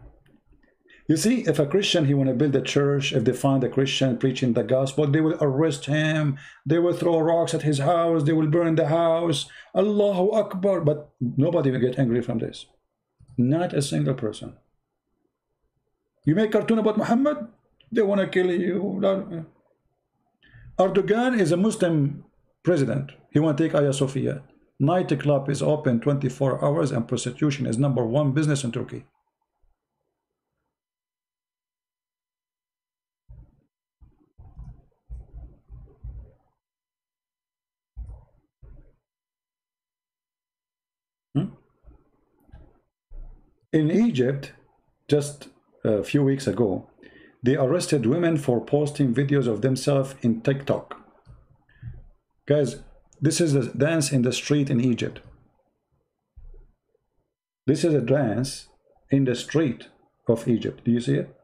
You see, if a Christian, he want to build a church, if they find a Christian preaching the gospel, they will arrest him, they will throw rocks at his house, they will burn the house, Allahu Akbar, but nobody will get angry from this. Not a single person. You make cartoon about Muhammad, they want to kill you. Erdogan is a Muslim president. He want to take Hagia Sophia. Nightclub is open 24 hours and prostitution is #1 business in Turkey. In Egypt, just a few weeks ago, they arrested women for posting videos of themselves in TikTok. Guys, this is a dance in the street in Egypt. This is a dance in the street of Egypt. Do you see it?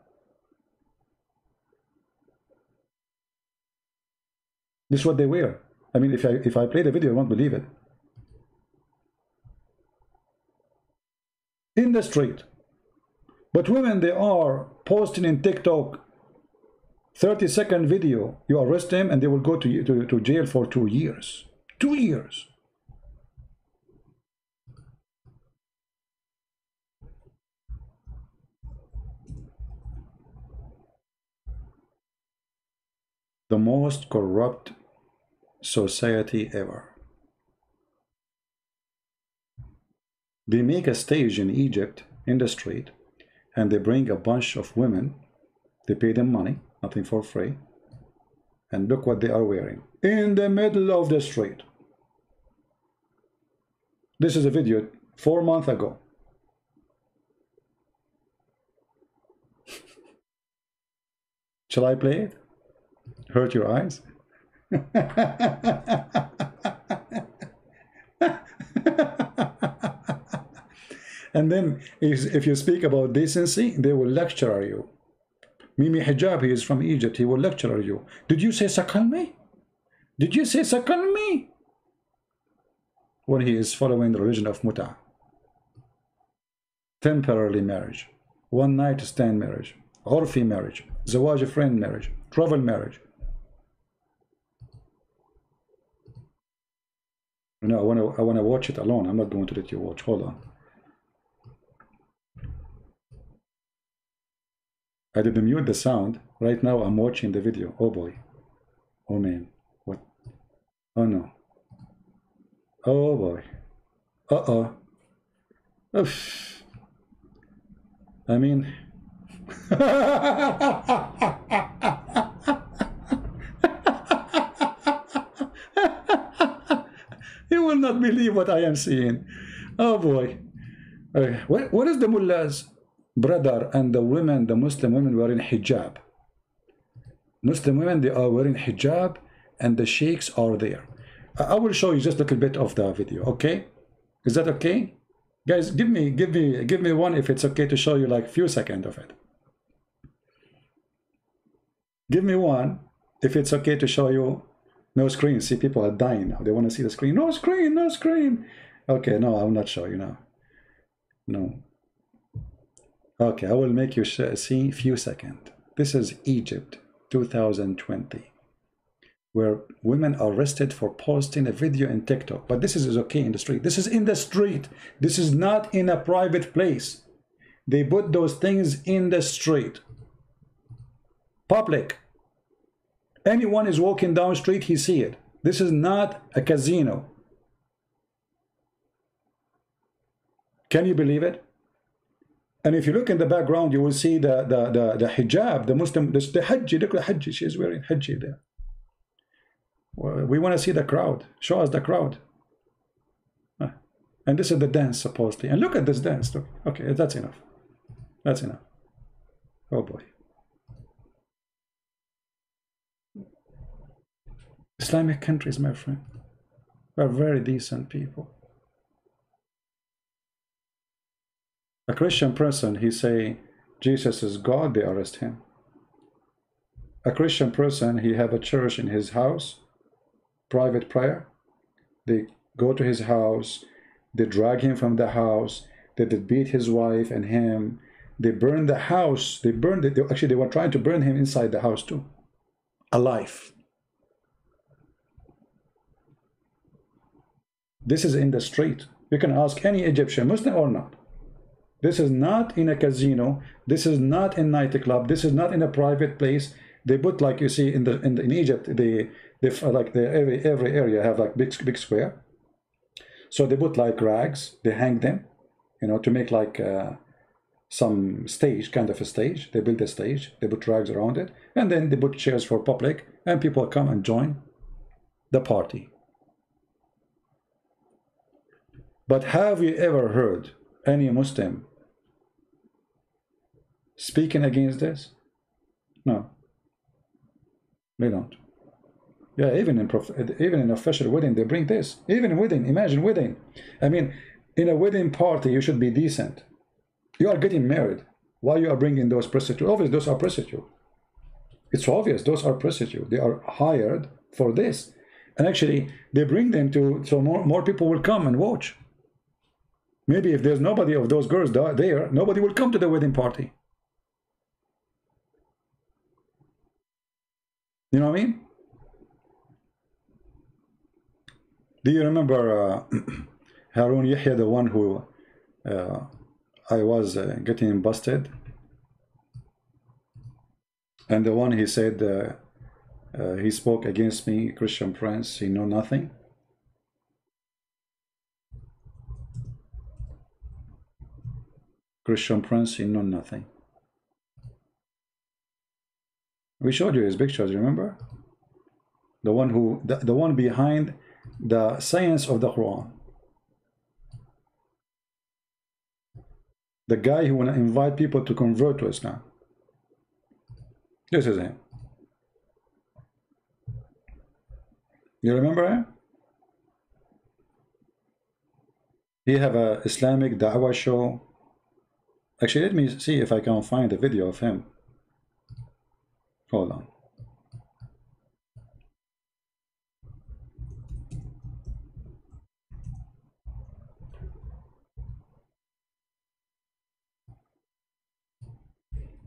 This is what they wear. I mean, if I play the video, you won't believe it. In the street. But women, they are posting in TikTok 30-second video. You arrest them and they will go to jail for 2 years. 2 years. The most corrupt society ever. They make a stage in Egypt in the street and they bring a bunch of women. They pay them money, nothing for free. And look what they are wearing in the middle of the street. This is a video 4 months ago. Shall I play it? Hurt your eyes? And then if you speak about decency, they will lecture you. Mimi Hijab, he is from Egypt, he will lecture you. Did you say sakalmi? Did you say sakalmi? When he is following the religion of Muta. Temporary marriage, one night stand marriage, Urfi marriage, Zawaj friend marriage, travel marriage. No, I wanna watch it alone. I'm not going to let you watch. Hold on. I did mute the sound. Right now I'm watching the video. Oh boy. Oh man. What? Oh no. Oh boy. Uh-oh. Oof. I mean... You will not believe what I am seeing. Oh boy. What is the mullahs? Brother, and the women, the Muslim women wearing hijab. Muslim women, they are wearing hijab and the sheikhs are there. I will show you just a little bit of the video, okay? Is that okay? Guys, give me one if it's okay to show you like few seconds of it. Give me one if it's okay to show you. No screen. See, people are dying now. They want to see the screen. No screen, no screen. Okay, no, I will not show you now. No. Okay, I will make you see few seconds. This is Egypt, 2020, where women are arrested for posting a video in TikTok. But this is okay in the street. This is in the street. This is not in a private place. They put those things in the street. Public. Anyone is walking down the street, he see it. This is not a casino. Can you believe it? And if you look in the background, you will see the hijab, the Muslim, the Haji, look at Haji, she is wearing Haji there. Well, we want to see the crowd. Show us the crowd. And this is the dance, supposedly. And look at this dance. Look. Okay, that's enough. That's enough. Oh boy. Islamic countries, my friend, are very decent people. A Christian person, he say Jesus is God, they arrest him. A Christian person, he have a church in his house, private prayer. They go to his house, they drag him from the house, they beat his wife and him, they burn the house, they burned it. Actually, they were trying to burn him inside the house too, alive. This is in the street. You can ask any Egyptian, Muslim or not. This is not in a casino. This is not in nightclub. This is not in a private place. They put, like you see in Egypt, every area have like big square. So they put like rags, they hang them, you know, to make like some stage, kind of a stage. They build a stage, they put rags around it, and then they put chairs for public, and people come and join the party. But have you ever heard any Muslim speaking against this? No, they don't. Yeah, even in official wedding, they bring this. Even in wedding, imagine wedding. I mean, in a wedding party, you should be decent. You are getting married. Why you are bringing those prostitutes? Obviously, those are prostitutes. It's obvious those are prostitutes. They are hired for this. And actually, they bring them to, so more people will come and watch. Maybe if there's nobody of those girls there, nobody will come to the wedding party. You know what I mean? Do you remember Harun Yahya, the one who I was getting busted? And the one he said he spoke against me, Christian Prince, he know nothing. Christian Prince, he know nothing. We showed you his pictures, remember? The one who, the one behind the science of the Quran. The guy who want to invite people to convert to Islam. This is him. You remember him? He have a Islamic Da'wah show. Actually, let me see if I can find a video of him. Hold on.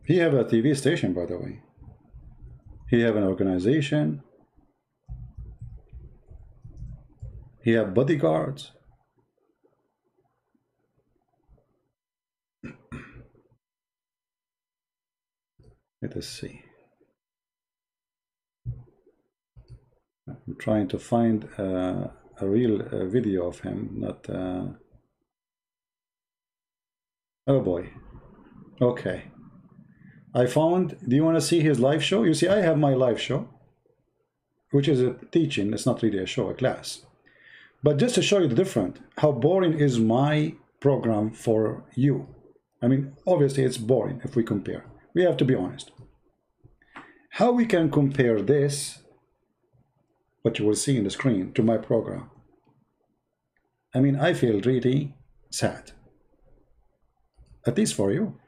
He have a TV station, by the way. He have an organization. He have bodyguards. Let us see. I'm trying to find a real video of him, not... Oh boy. Okay. I found... Do you want to see his live show? You see, I have my live show, which is a teaching. It's not really a show, a class. But just to show you the difference, how boring is my program for you. I mean, obviously it's boring if we compare. We have to be honest. How we can compare this, what you will see in the screen, to my program? I mean, I feel really sad. At least for you.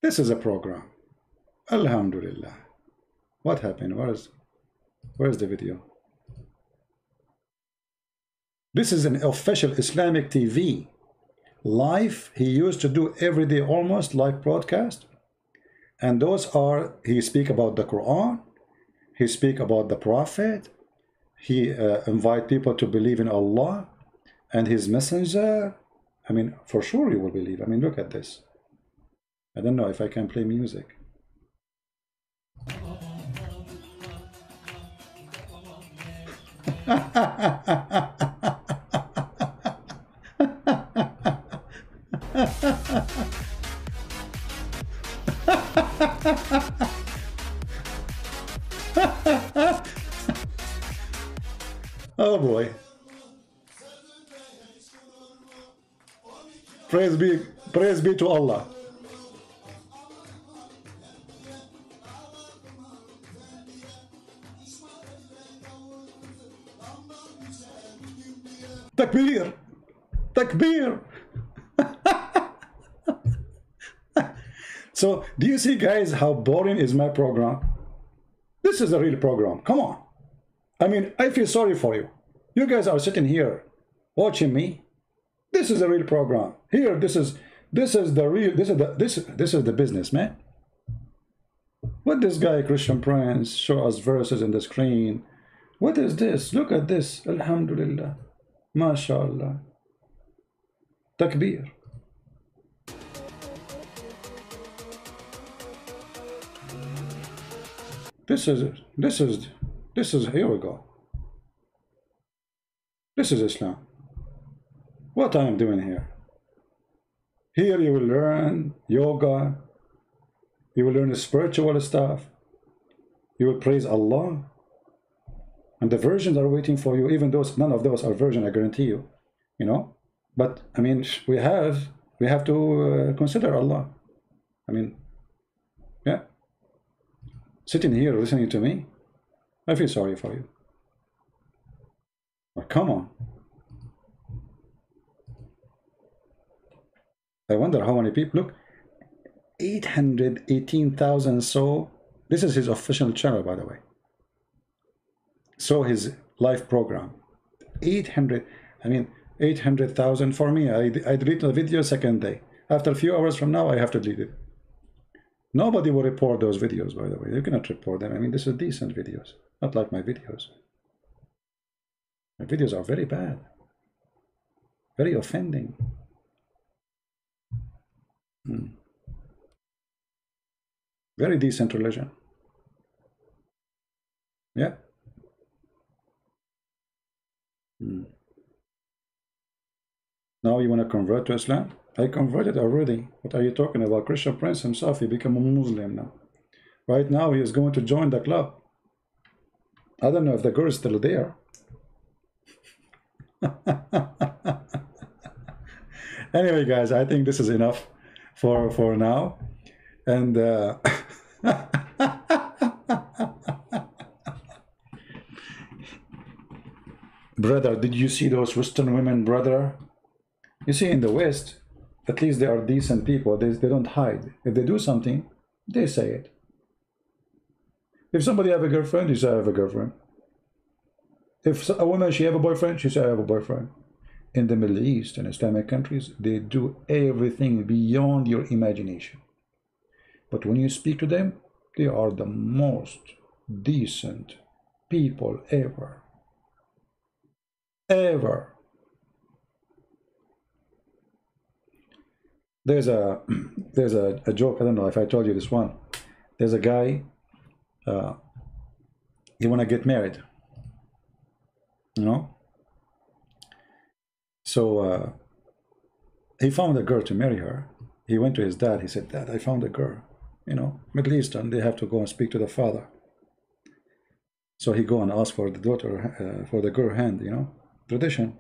This is a program. Alhamdulillah. What happened? Where's the video? This is an official Islamic TV. Live, he used to do every day almost live broadcast. And those are, he speak about the Quran. He speak about the Prophet. He invite people to believe in Allah and his messenger. I mean, for sure you will believe. I mean, look at this. I don't know if I can play music. Oh boy. Praise be to Allah. Takbir! Takbir! So, do you see, guys, how boring is my program? This is a real program. Come on. I mean, I feel sorry for you. You guys are sitting here watching me. This is a real program. Here, this is the business, man. What this guy, Christian Prince, show us verses in the screen. What is this? Look at this. Alhamdulillah. MashaAllah. Takbir. This is, here we go. This is Islam. What I am doing here? Here you will learn yoga. You will learn spiritual stuff. You will praise Allah. And the virgins are waiting for you, even though none of those are virgin, I guarantee you. You know? But, I mean, we have to consider Allah. I mean, yeah. Sitting here listening to me, I feel sorry for you. But come on. I wonder how many people, look, 818,000 saw, this is his official channel, by the way, saw his live program. 800,000 for me. I deleted the video second day. After a few hours from now, I have to delete it. Nobody will report those videos, by the way. You cannot report them. I mean, this is decent videos, not like my videos. My videos are very bad, very offending. Very decent religion. Yeah. Now you want to convert to Islam? I converted already. What are you talking about? Christian Prince himself, he became a Muslim now. Right now he is going to join the club. I don't know if the girl is still there. Anyway, guys, I think this is enough for now. And brother, did you see those Western women, brother? You see, in the West, at least they are decent people. They don't hide. If they do something, they say it. If somebody have a girlfriend, you say I have a girlfriend. If a woman, she have a boyfriend, she say I have a boyfriend. In the Middle East and Islamic countries, they do everything beyond your imagination. But when you speak to them, they are the most decent people ever. Ever. There's a joke, I don't know if I told you this one. There's a guy, he want to get married, you know? So he found a girl to marry her. He went to his dad, he said, Dad, I found a girl. You know, Middle Eastern, they have to go and speak to the father. So he go and ask for the daughter, for the girl hand, you know, tradition.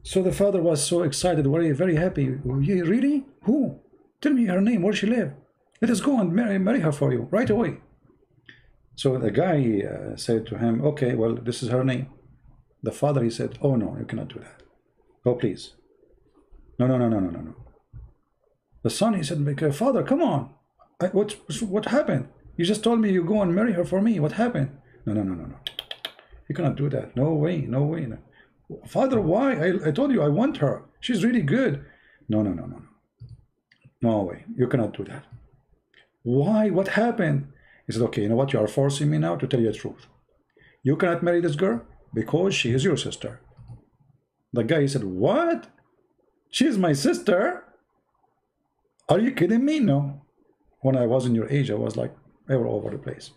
So the father was so excited, very happy. Really? Who? Tell me her name, where she live. Let us go and marry her for you, right away. So the guy said to him, okay, well, this is her name. The father, he said, oh no, you cannot do that. Oh, please. No. The son, he said, father, come on. What happened? You just told me you go and marry her for me. What happened? No. You cannot do that. No way. No. Father, why? I told you I want her. She's really good. No. No way. You cannot do that. Why? What happened? He said, okay, you know what? You are forcing me now to tell you the truth. You cannot marry this girl because she is your sister. The guy, he said, what? She's my sister? Are you kidding me? No. When I was in your age, I was like, ever all over the place.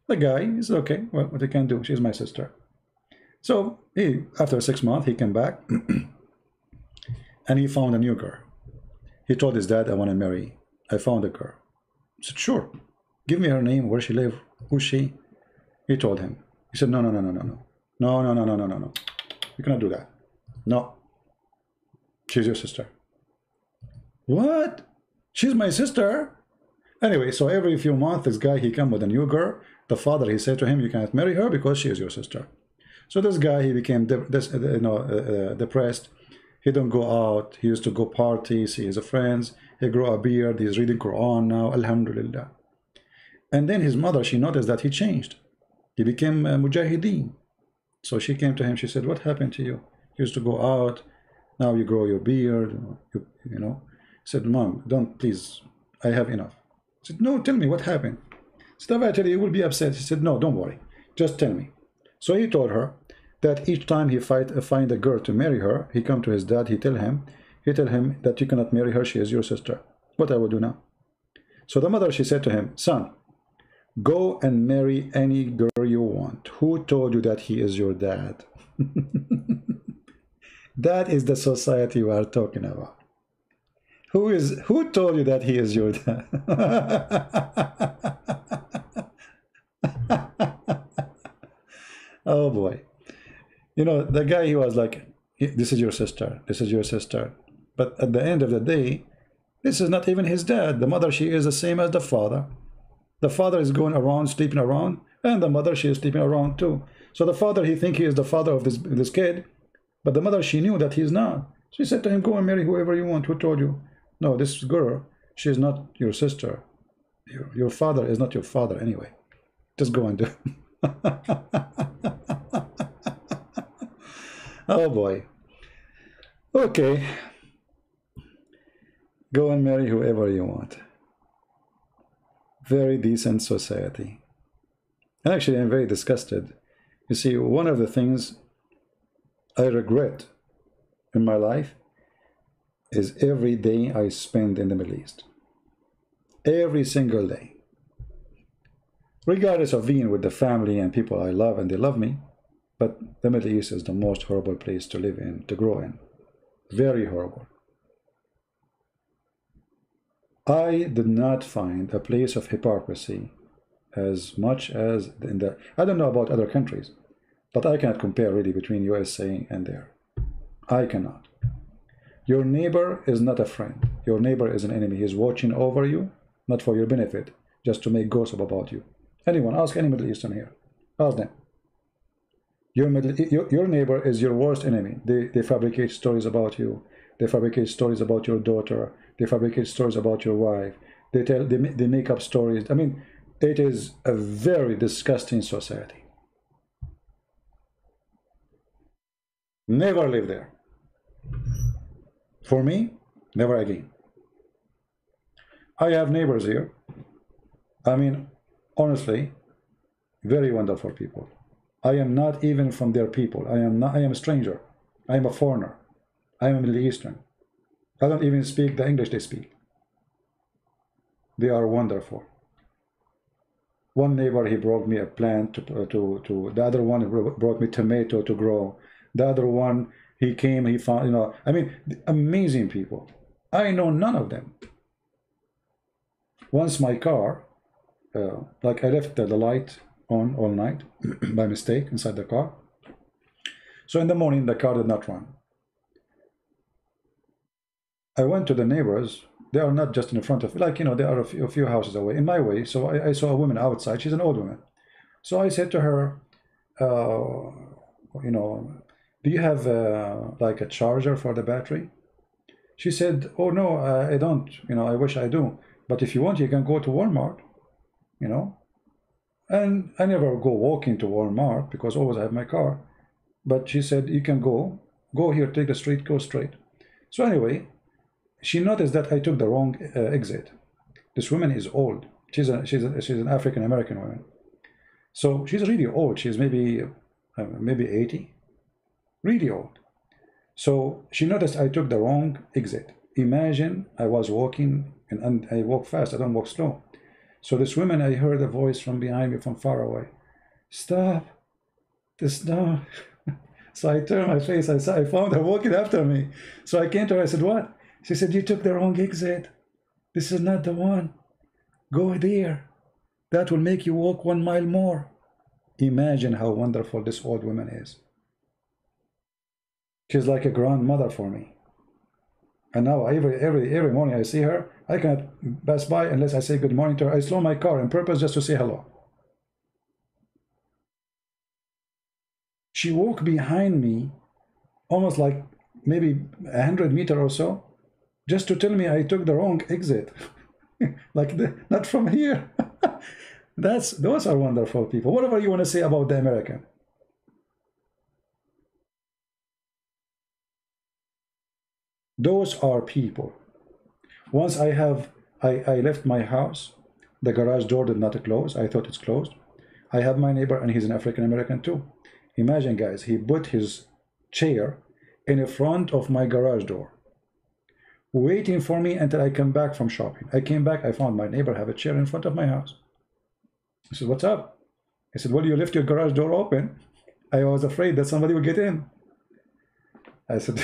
The guy, he said, okay, well, what I can do? She's my sister. So after 6 months, he came back and he found a new girl. He told his dad, I want to marry. I found a girl. He said, sure. Give me her name, where she live, who's she? He told him. He said, no. No. You cannot do that. No. She's your sister. What? She's my sister? Anyway, so every few months, this guy, he come with a new girl. The father, he said to him, you cannot marry her because she is your sister. So this guy, he became depressed. He don't go out. He used to go party, see his friends. He grew a beard. He's reading Quran now, alhamdulillah. And then his mother, she noticed that he changed. He became a mujahideen. So she came to him. She said, what happened to you? You used to go out. Now you grow your beard. You know. He said, Mom, don't, please. I have enough. He said, no, tell me what happened. He said, if I tell you, you will be upset. He said, no, don't worry. Just tell me. So he told her that each time he find a girl to marry her, he come to his dad, he tell him that you cannot marry her, she is your sister. What I will do now? So the mother, she said to him, son, Go and marry any girl you want. Who told you that he is your dad? That is the society we are talking about. Who told you that he is your dad? Oh boy. You know, the guy, he was like, this is your sister, this is your sister. But at the end of the day, this is not even his dad. The mother, she is the same as the father. The father is going around, sleeping around, and the mother, she is sleeping around too. So the father, he think he is the father of this kid, but the mother, she knew that he's not. She said to him, go and marry whoever you want. Who told you? No, this girl, she is not your sister. Your father is not your father anyway. Just go and do it. Oh boy. Okay. Go and marry whoever you want. Very decent society. And actually, I'm very disgusted. You see, one of the things I regret in my life is every day I spend in the Middle East. Every single day. Regardless of being with the family and people I love and they love me, but the Middle East is the most horrible place to live in, to grow in. Very horrible. I did not find a place of hypocrisy as much as in the... I don't know about other countries, but I cannot compare really between USA and there. I cannot. Your neighbor is not a friend. Your neighbor is an enemy. He's watching over you, not for your benefit, just to make gossip about you. Anyone, ask any Middle Eastern here. Ask them. Your neighbor is your worst enemy. They fabricate stories about you. They fabricate stories about your daughter. They fabricate stories about your wife. They make up stories. I mean, it is a very disgusting society. Never live there. For me, never again. I have neighbors here. I mean, honestly, very wonderful people. I am not even from their people. I am a stranger. I am a foreigner. I am a Middle Eastern. I don't even speak the English they speak. They are wonderful. One neighbor, he brought me a plant the other one brought me tomato to grow. The other one, he came, he found, you know, I mean, amazing people. I know none of them. Once my car, like I left the light on all night by mistake inside the car. So in the morning, the car did not run. I went to the neighbors. They are not just in front of, like, you know, they are a few houses away in my way. So I saw a woman outside. She's an old woman. So I said to her, you know, do you have like a charger for the battery? She said, oh no, I don't, you know, I wish I do. But if you want, you can go to Walmart, you know. And I never go walking to Walmart because always I have my car. But she said, you can go here, take the street, go straight. So anyway, she noticed that I took the wrong exit. This woman is old. She's an African American woman. So she's really old. She's maybe 80, really old. So she noticed I took the wrong exit. Imagine I was walking, and I walk fast. I don't walk slow. So this woman, I heard a voice from behind me from far away. Stop. Stop. So I turned my face. I found her walking after me. So I came to her. I said, what? She said, you took the wrong exit. This is not the one. Go there. That will make you walk 1 mile more. Imagine how wonderful this old woman is. She's like a grandmother for me. And now every morning I see her, I cannot pass by unless I say good morning to her. I slow my car on purpose just to say hello. She walked behind me almost like maybe 100 meters or so, just to tell me I took the wrong exit. Like, not from here. Those are wonderful people. Whatever you want to say about the American. Those are people. Once I left my house, the garage door did not close. I thought it's closed. I have my neighbor, and he's an African American too. Imagine, guys, he put his chair in front of my garage door, waiting for me until I come back from shopping. I came back, I found my neighbor have a chair in front of my house. I said, what's up? He said, well, you left your garage door open. I was afraid that somebody would get in. I said,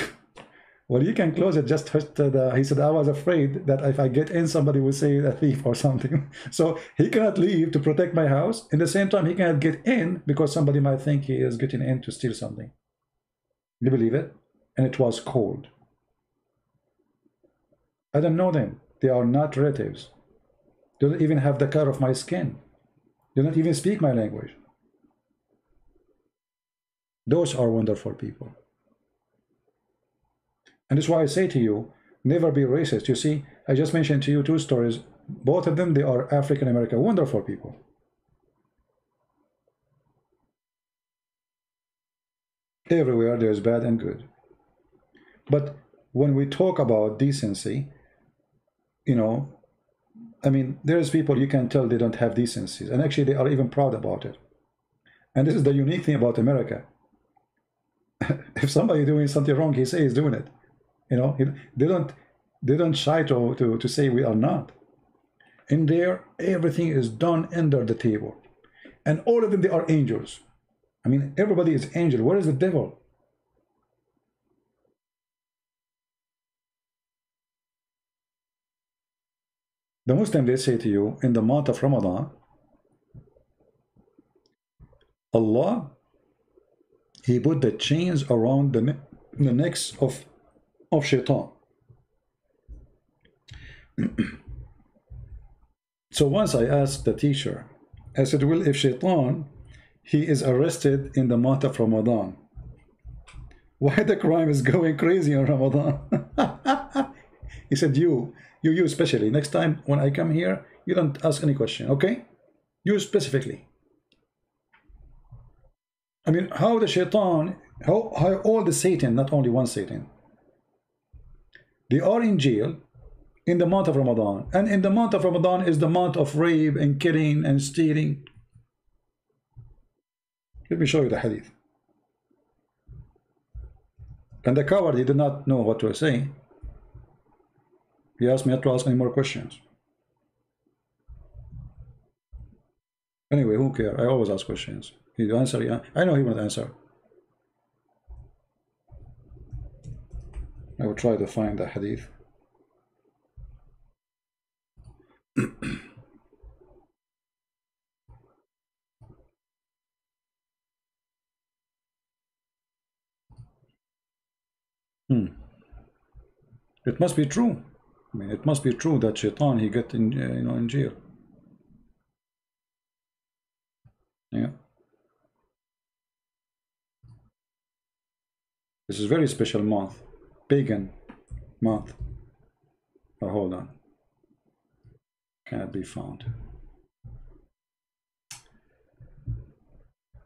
well, you can close it, just touch the... He said, I was afraid that if I get in, somebody will say a thief or something. So he cannot leave to protect my house. In the same time, he cannot get in because somebody might think he is getting in to steal something. You believe it? And it was cold. I don't know them. They are not relatives. They don't even have the color of my skin. They don't even speak my language. Those are wonderful people. And that's why I say to you, never be racist. You see, I just mentioned to you two stories. Both of them, they are African American, wonderful people. Everywhere there's bad and good. But when we talk about decency, you know, I mean, there's people you can tell they don't have decencies, and actually they are even proud about it. And this is the unique thing about America. If somebody doing something wrong, he says he's doing it. You know, they don't shy to say we are not. In there, everything is done under the table, and all of them, they are angels. I mean, everybody is angel. Where is the devil? The Muslim, they say to you, in the month of Ramadan, Allah, he put the chains around the necks of shaitan. So once I asked the teacher, I said, well, if shaitan, he is arrested in the month of Ramadan, why the crime is going crazy in Ramadan? He said, you especially, next time when I come here, you don't ask any question, okay? You specifically. I mean, how the shaitan, how all the Satan, not only one Satan, they are in jail in the month of Ramadan. And in the month of Ramadan is the month of rape and killing and stealing. Let me show you the hadith. And the coward, he did not know what to say. He asked me not to ask any more questions. Anyway, who cares? I always ask questions. He answer, yeah. I know he won't answer. I will try to find the hadith. It must be true. I mean, it must be true that shaitan, he get in, in jail. Yeah. This is a very special month, pagan month. Oh, hold on. Cannot be found.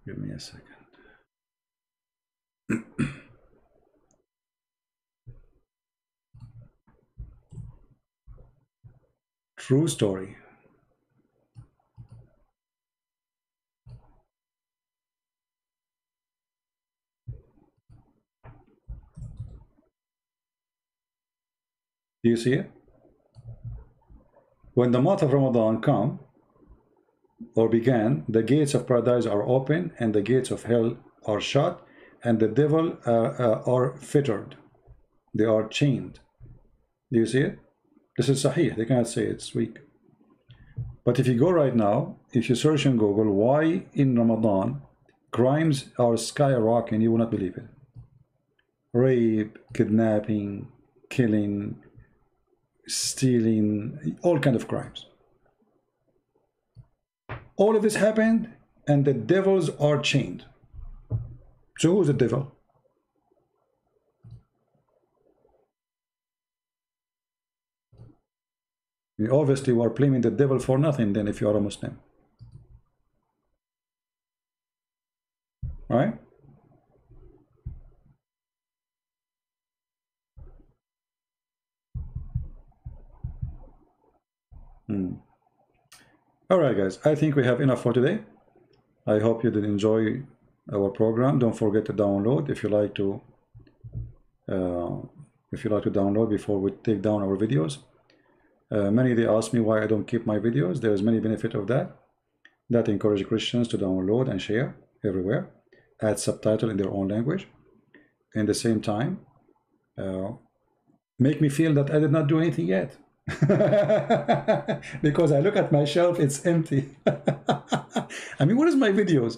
Give me a second. True story. Do you see it? When the month of Ramadan come or began, the gates of paradise are open and the gates of hell are shut, and the devil are fettered. They are chained. Do you see it? This is Sahih. They cannot say it's weak. But if you go right now, if you search in Google, why in Ramadan crimes are skyrocketing, you will not believe it. Rape, kidnapping, killing, stealing, all kind of crimes. All of this happened, and the devils are chained. So who's the devil? You obviously are blaming the devil for nothing then if you are a Muslim. Right? All right, guys. I think we have enough for today. I hope you did enjoy our program. Don't forget to download if you like to. Download before we take down our videos. Many they ask me why I don't keep my videos. There is many benefit of that. that encourage Christians to download and share everywhere, add subtitle in their own language, and at the same time make me feel that I did not do anything yet. Because I look at my shelf, it's empty. I mean, what is my videos?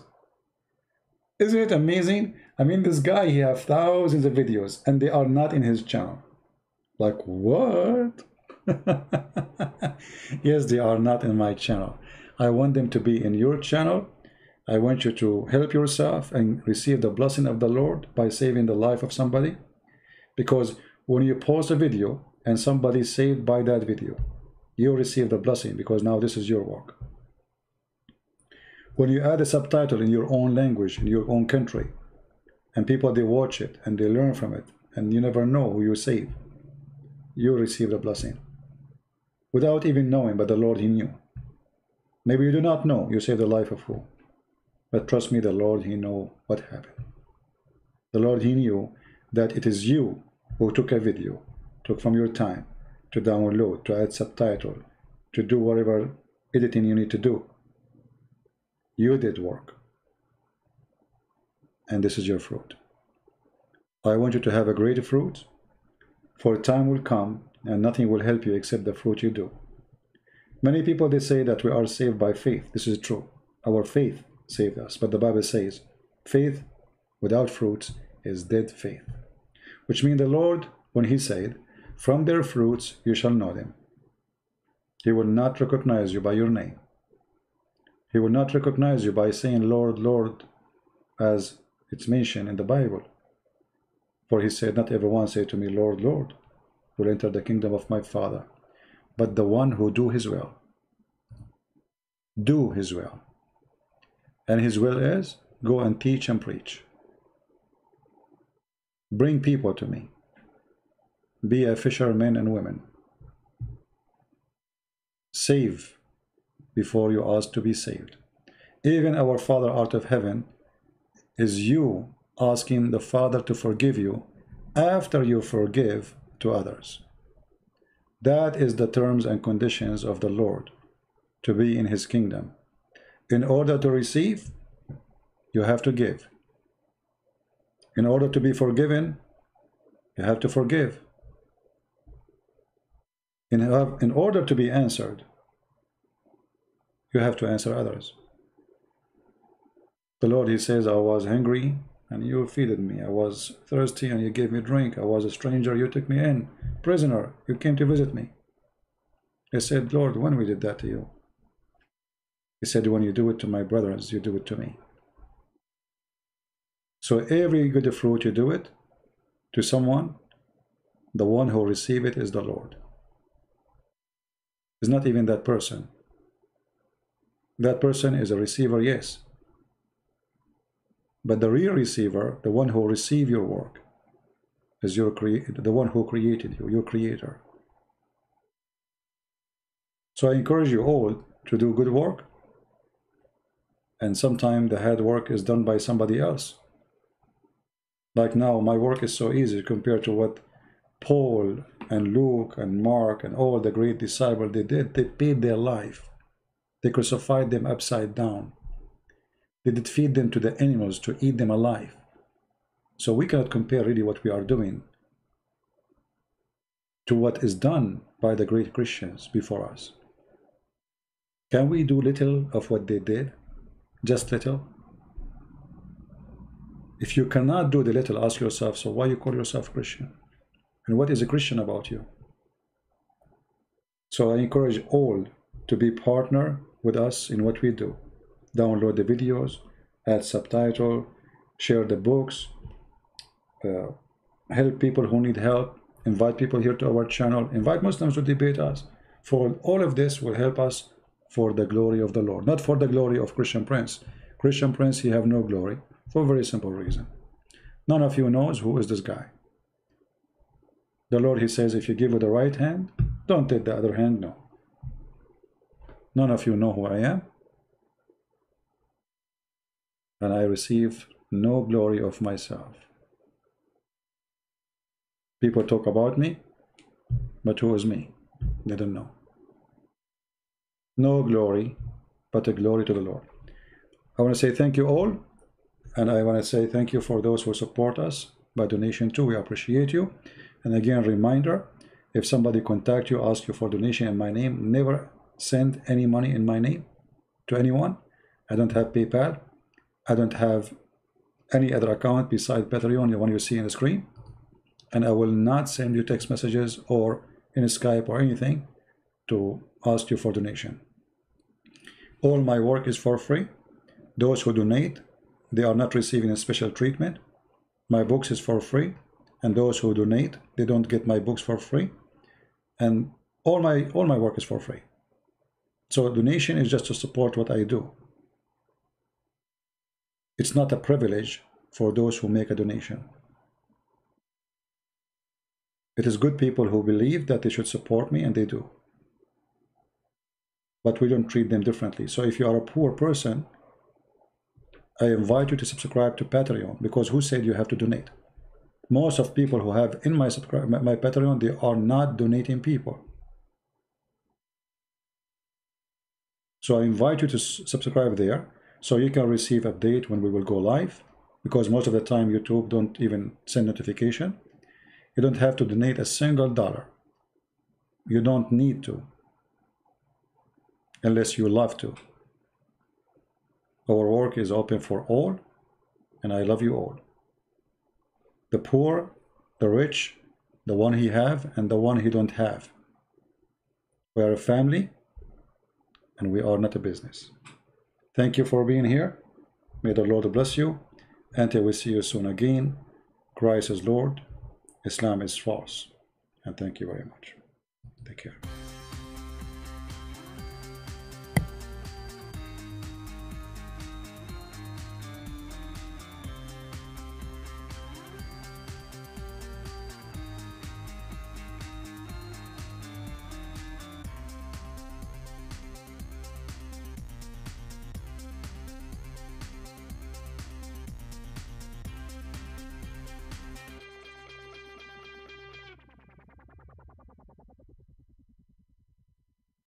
Isn't it amazing? I mean, this guy, he have thousands of videos and they are not in his channel. Like, what? Yes, they are not in my channel. I want them to be in your channel. I want you to help yourself and receive the blessing of the Lord by saving the life of somebody. Because when you post a video and somebody is saved by that video, you receive the blessing because now this is your work. When you add a subtitle in your own language, in your own country, and people, they watch it and they learn from it, and you never know who you save, you receive the blessing. Without even knowing, but the Lord, He knew. Maybe you do not know, you save the life of who? But trust me, the Lord, He know what happened. The Lord, He knew that it is you who took a video, took from your time to download, to add subtitle, to do whatever editing you need to do. You did work. And this is your fruit. I want you to have a great fruit, for time will come and nothing will help you except the fruit you do. Many people, they say that we are saved by faith. This is true. Our faith saved us. But the Bible says, faith without fruits is dead faith. Which means the Lord, when He said, from their fruits you shall know them. He will not recognize you by your name. He will not recognize you by saying, Lord, Lord, as it's mentioned in the Bible. For He said, not everyone say to me, Lord, Lord, will enter the kingdom of my Father, but the one who do His will. Do His will. And His will is, go and teach and preach. Bring people to me. Be a fisherman and women. Save before you ask to be saved. Even our Father out of heaven is you asking the Father to forgive you after you forgive to others. That is the terms and conditions of the Lord to be in His kingdom. In order to receive, you have to give. In order to be forgiven, you have to forgive. In order to be answered, you have to answer others. The Lord, He says, I was hungry and you feeded me. I was thirsty and you gave me drink. I was a stranger, you took me in. Prisoner, you came to visit me. I said, Lord, when we did that to you? He said, when you do it to my brothers, you do it to me. So every good fruit you do it to someone, the one who receive it is the Lord. It's not even that person. That person is a receiver, yes. But the real receiver, the one who receive your work, is the one who created you, your creator. So I encourage you all to do good work. And sometimes the hard work is done by somebody else. Like now, my work is so easy compared to what Paul and Luke and Mark and all the great disciples they did. They paid their life. They crucified them upside down. They did feed them to the animals to eat them alive. So we cannot compare really what we are doing to what is done by the great Christians before us. Can we do little of what they did? Just little? If you cannot do the little, ask yourself, so why you call yourself Christian? And what is a Christian about you? So I encourage all to be partner with us in what we do. Download the videos, add subtitle, share the books, help people who need help, invite people here to our channel, invite Muslims to debate us. For all of this will help us for the glory of the Lord, not for the glory of Christian Prince. Christian Prince, he have no glory for a very simple reason. None of you knows who is this guy. The Lord, He says, if you give with the right hand, don't take the other hand, no. None of you know who I am. And I receive no glory of myself. People talk about me, but who is me? They don't know. No glory but a glory to the Lord. I want to say thank you all, and I want to say thank you for those who support us by donation too. We appreciate you. And again, reminder, if somebody contact you, ask you for donation in my name, never send any money in my name to anyone. I don't have PayPal. I don't have any other account besides Patreon, the one you see on the screen. And I will not send you text messages or in Skype or anything to ask you for donation. All my work is for free. Those who donate, they are not receiving a special treatment. My books is for free, and those who donate, they don't get my books for free. And all my work is for free. So donation is just to support what I do. It's not a privilege for those who make a donation. It is good people who believe that they should support me, and they do. But we don't treat them differently. So if you are a poor person, I invite you to subscribe to Patreon, because who said you have to donate? Most of people who have in my Patreon, they are not donating people. So I invite you to subscribe there, so you can receive update when we will go live, because most of the time YouTube don't even send notification. You don't have to donate a single dollar. You don't need to, unless you love to. Our work is open for all, and I love you all. The poor, the rich, the one he have, and the one he don't have. We are a family, and we are not a business. Thank you for being here. May the Lord bless you. Until we see you soon again. Christ is Lord. Islam is false. And thank you very much. Take care.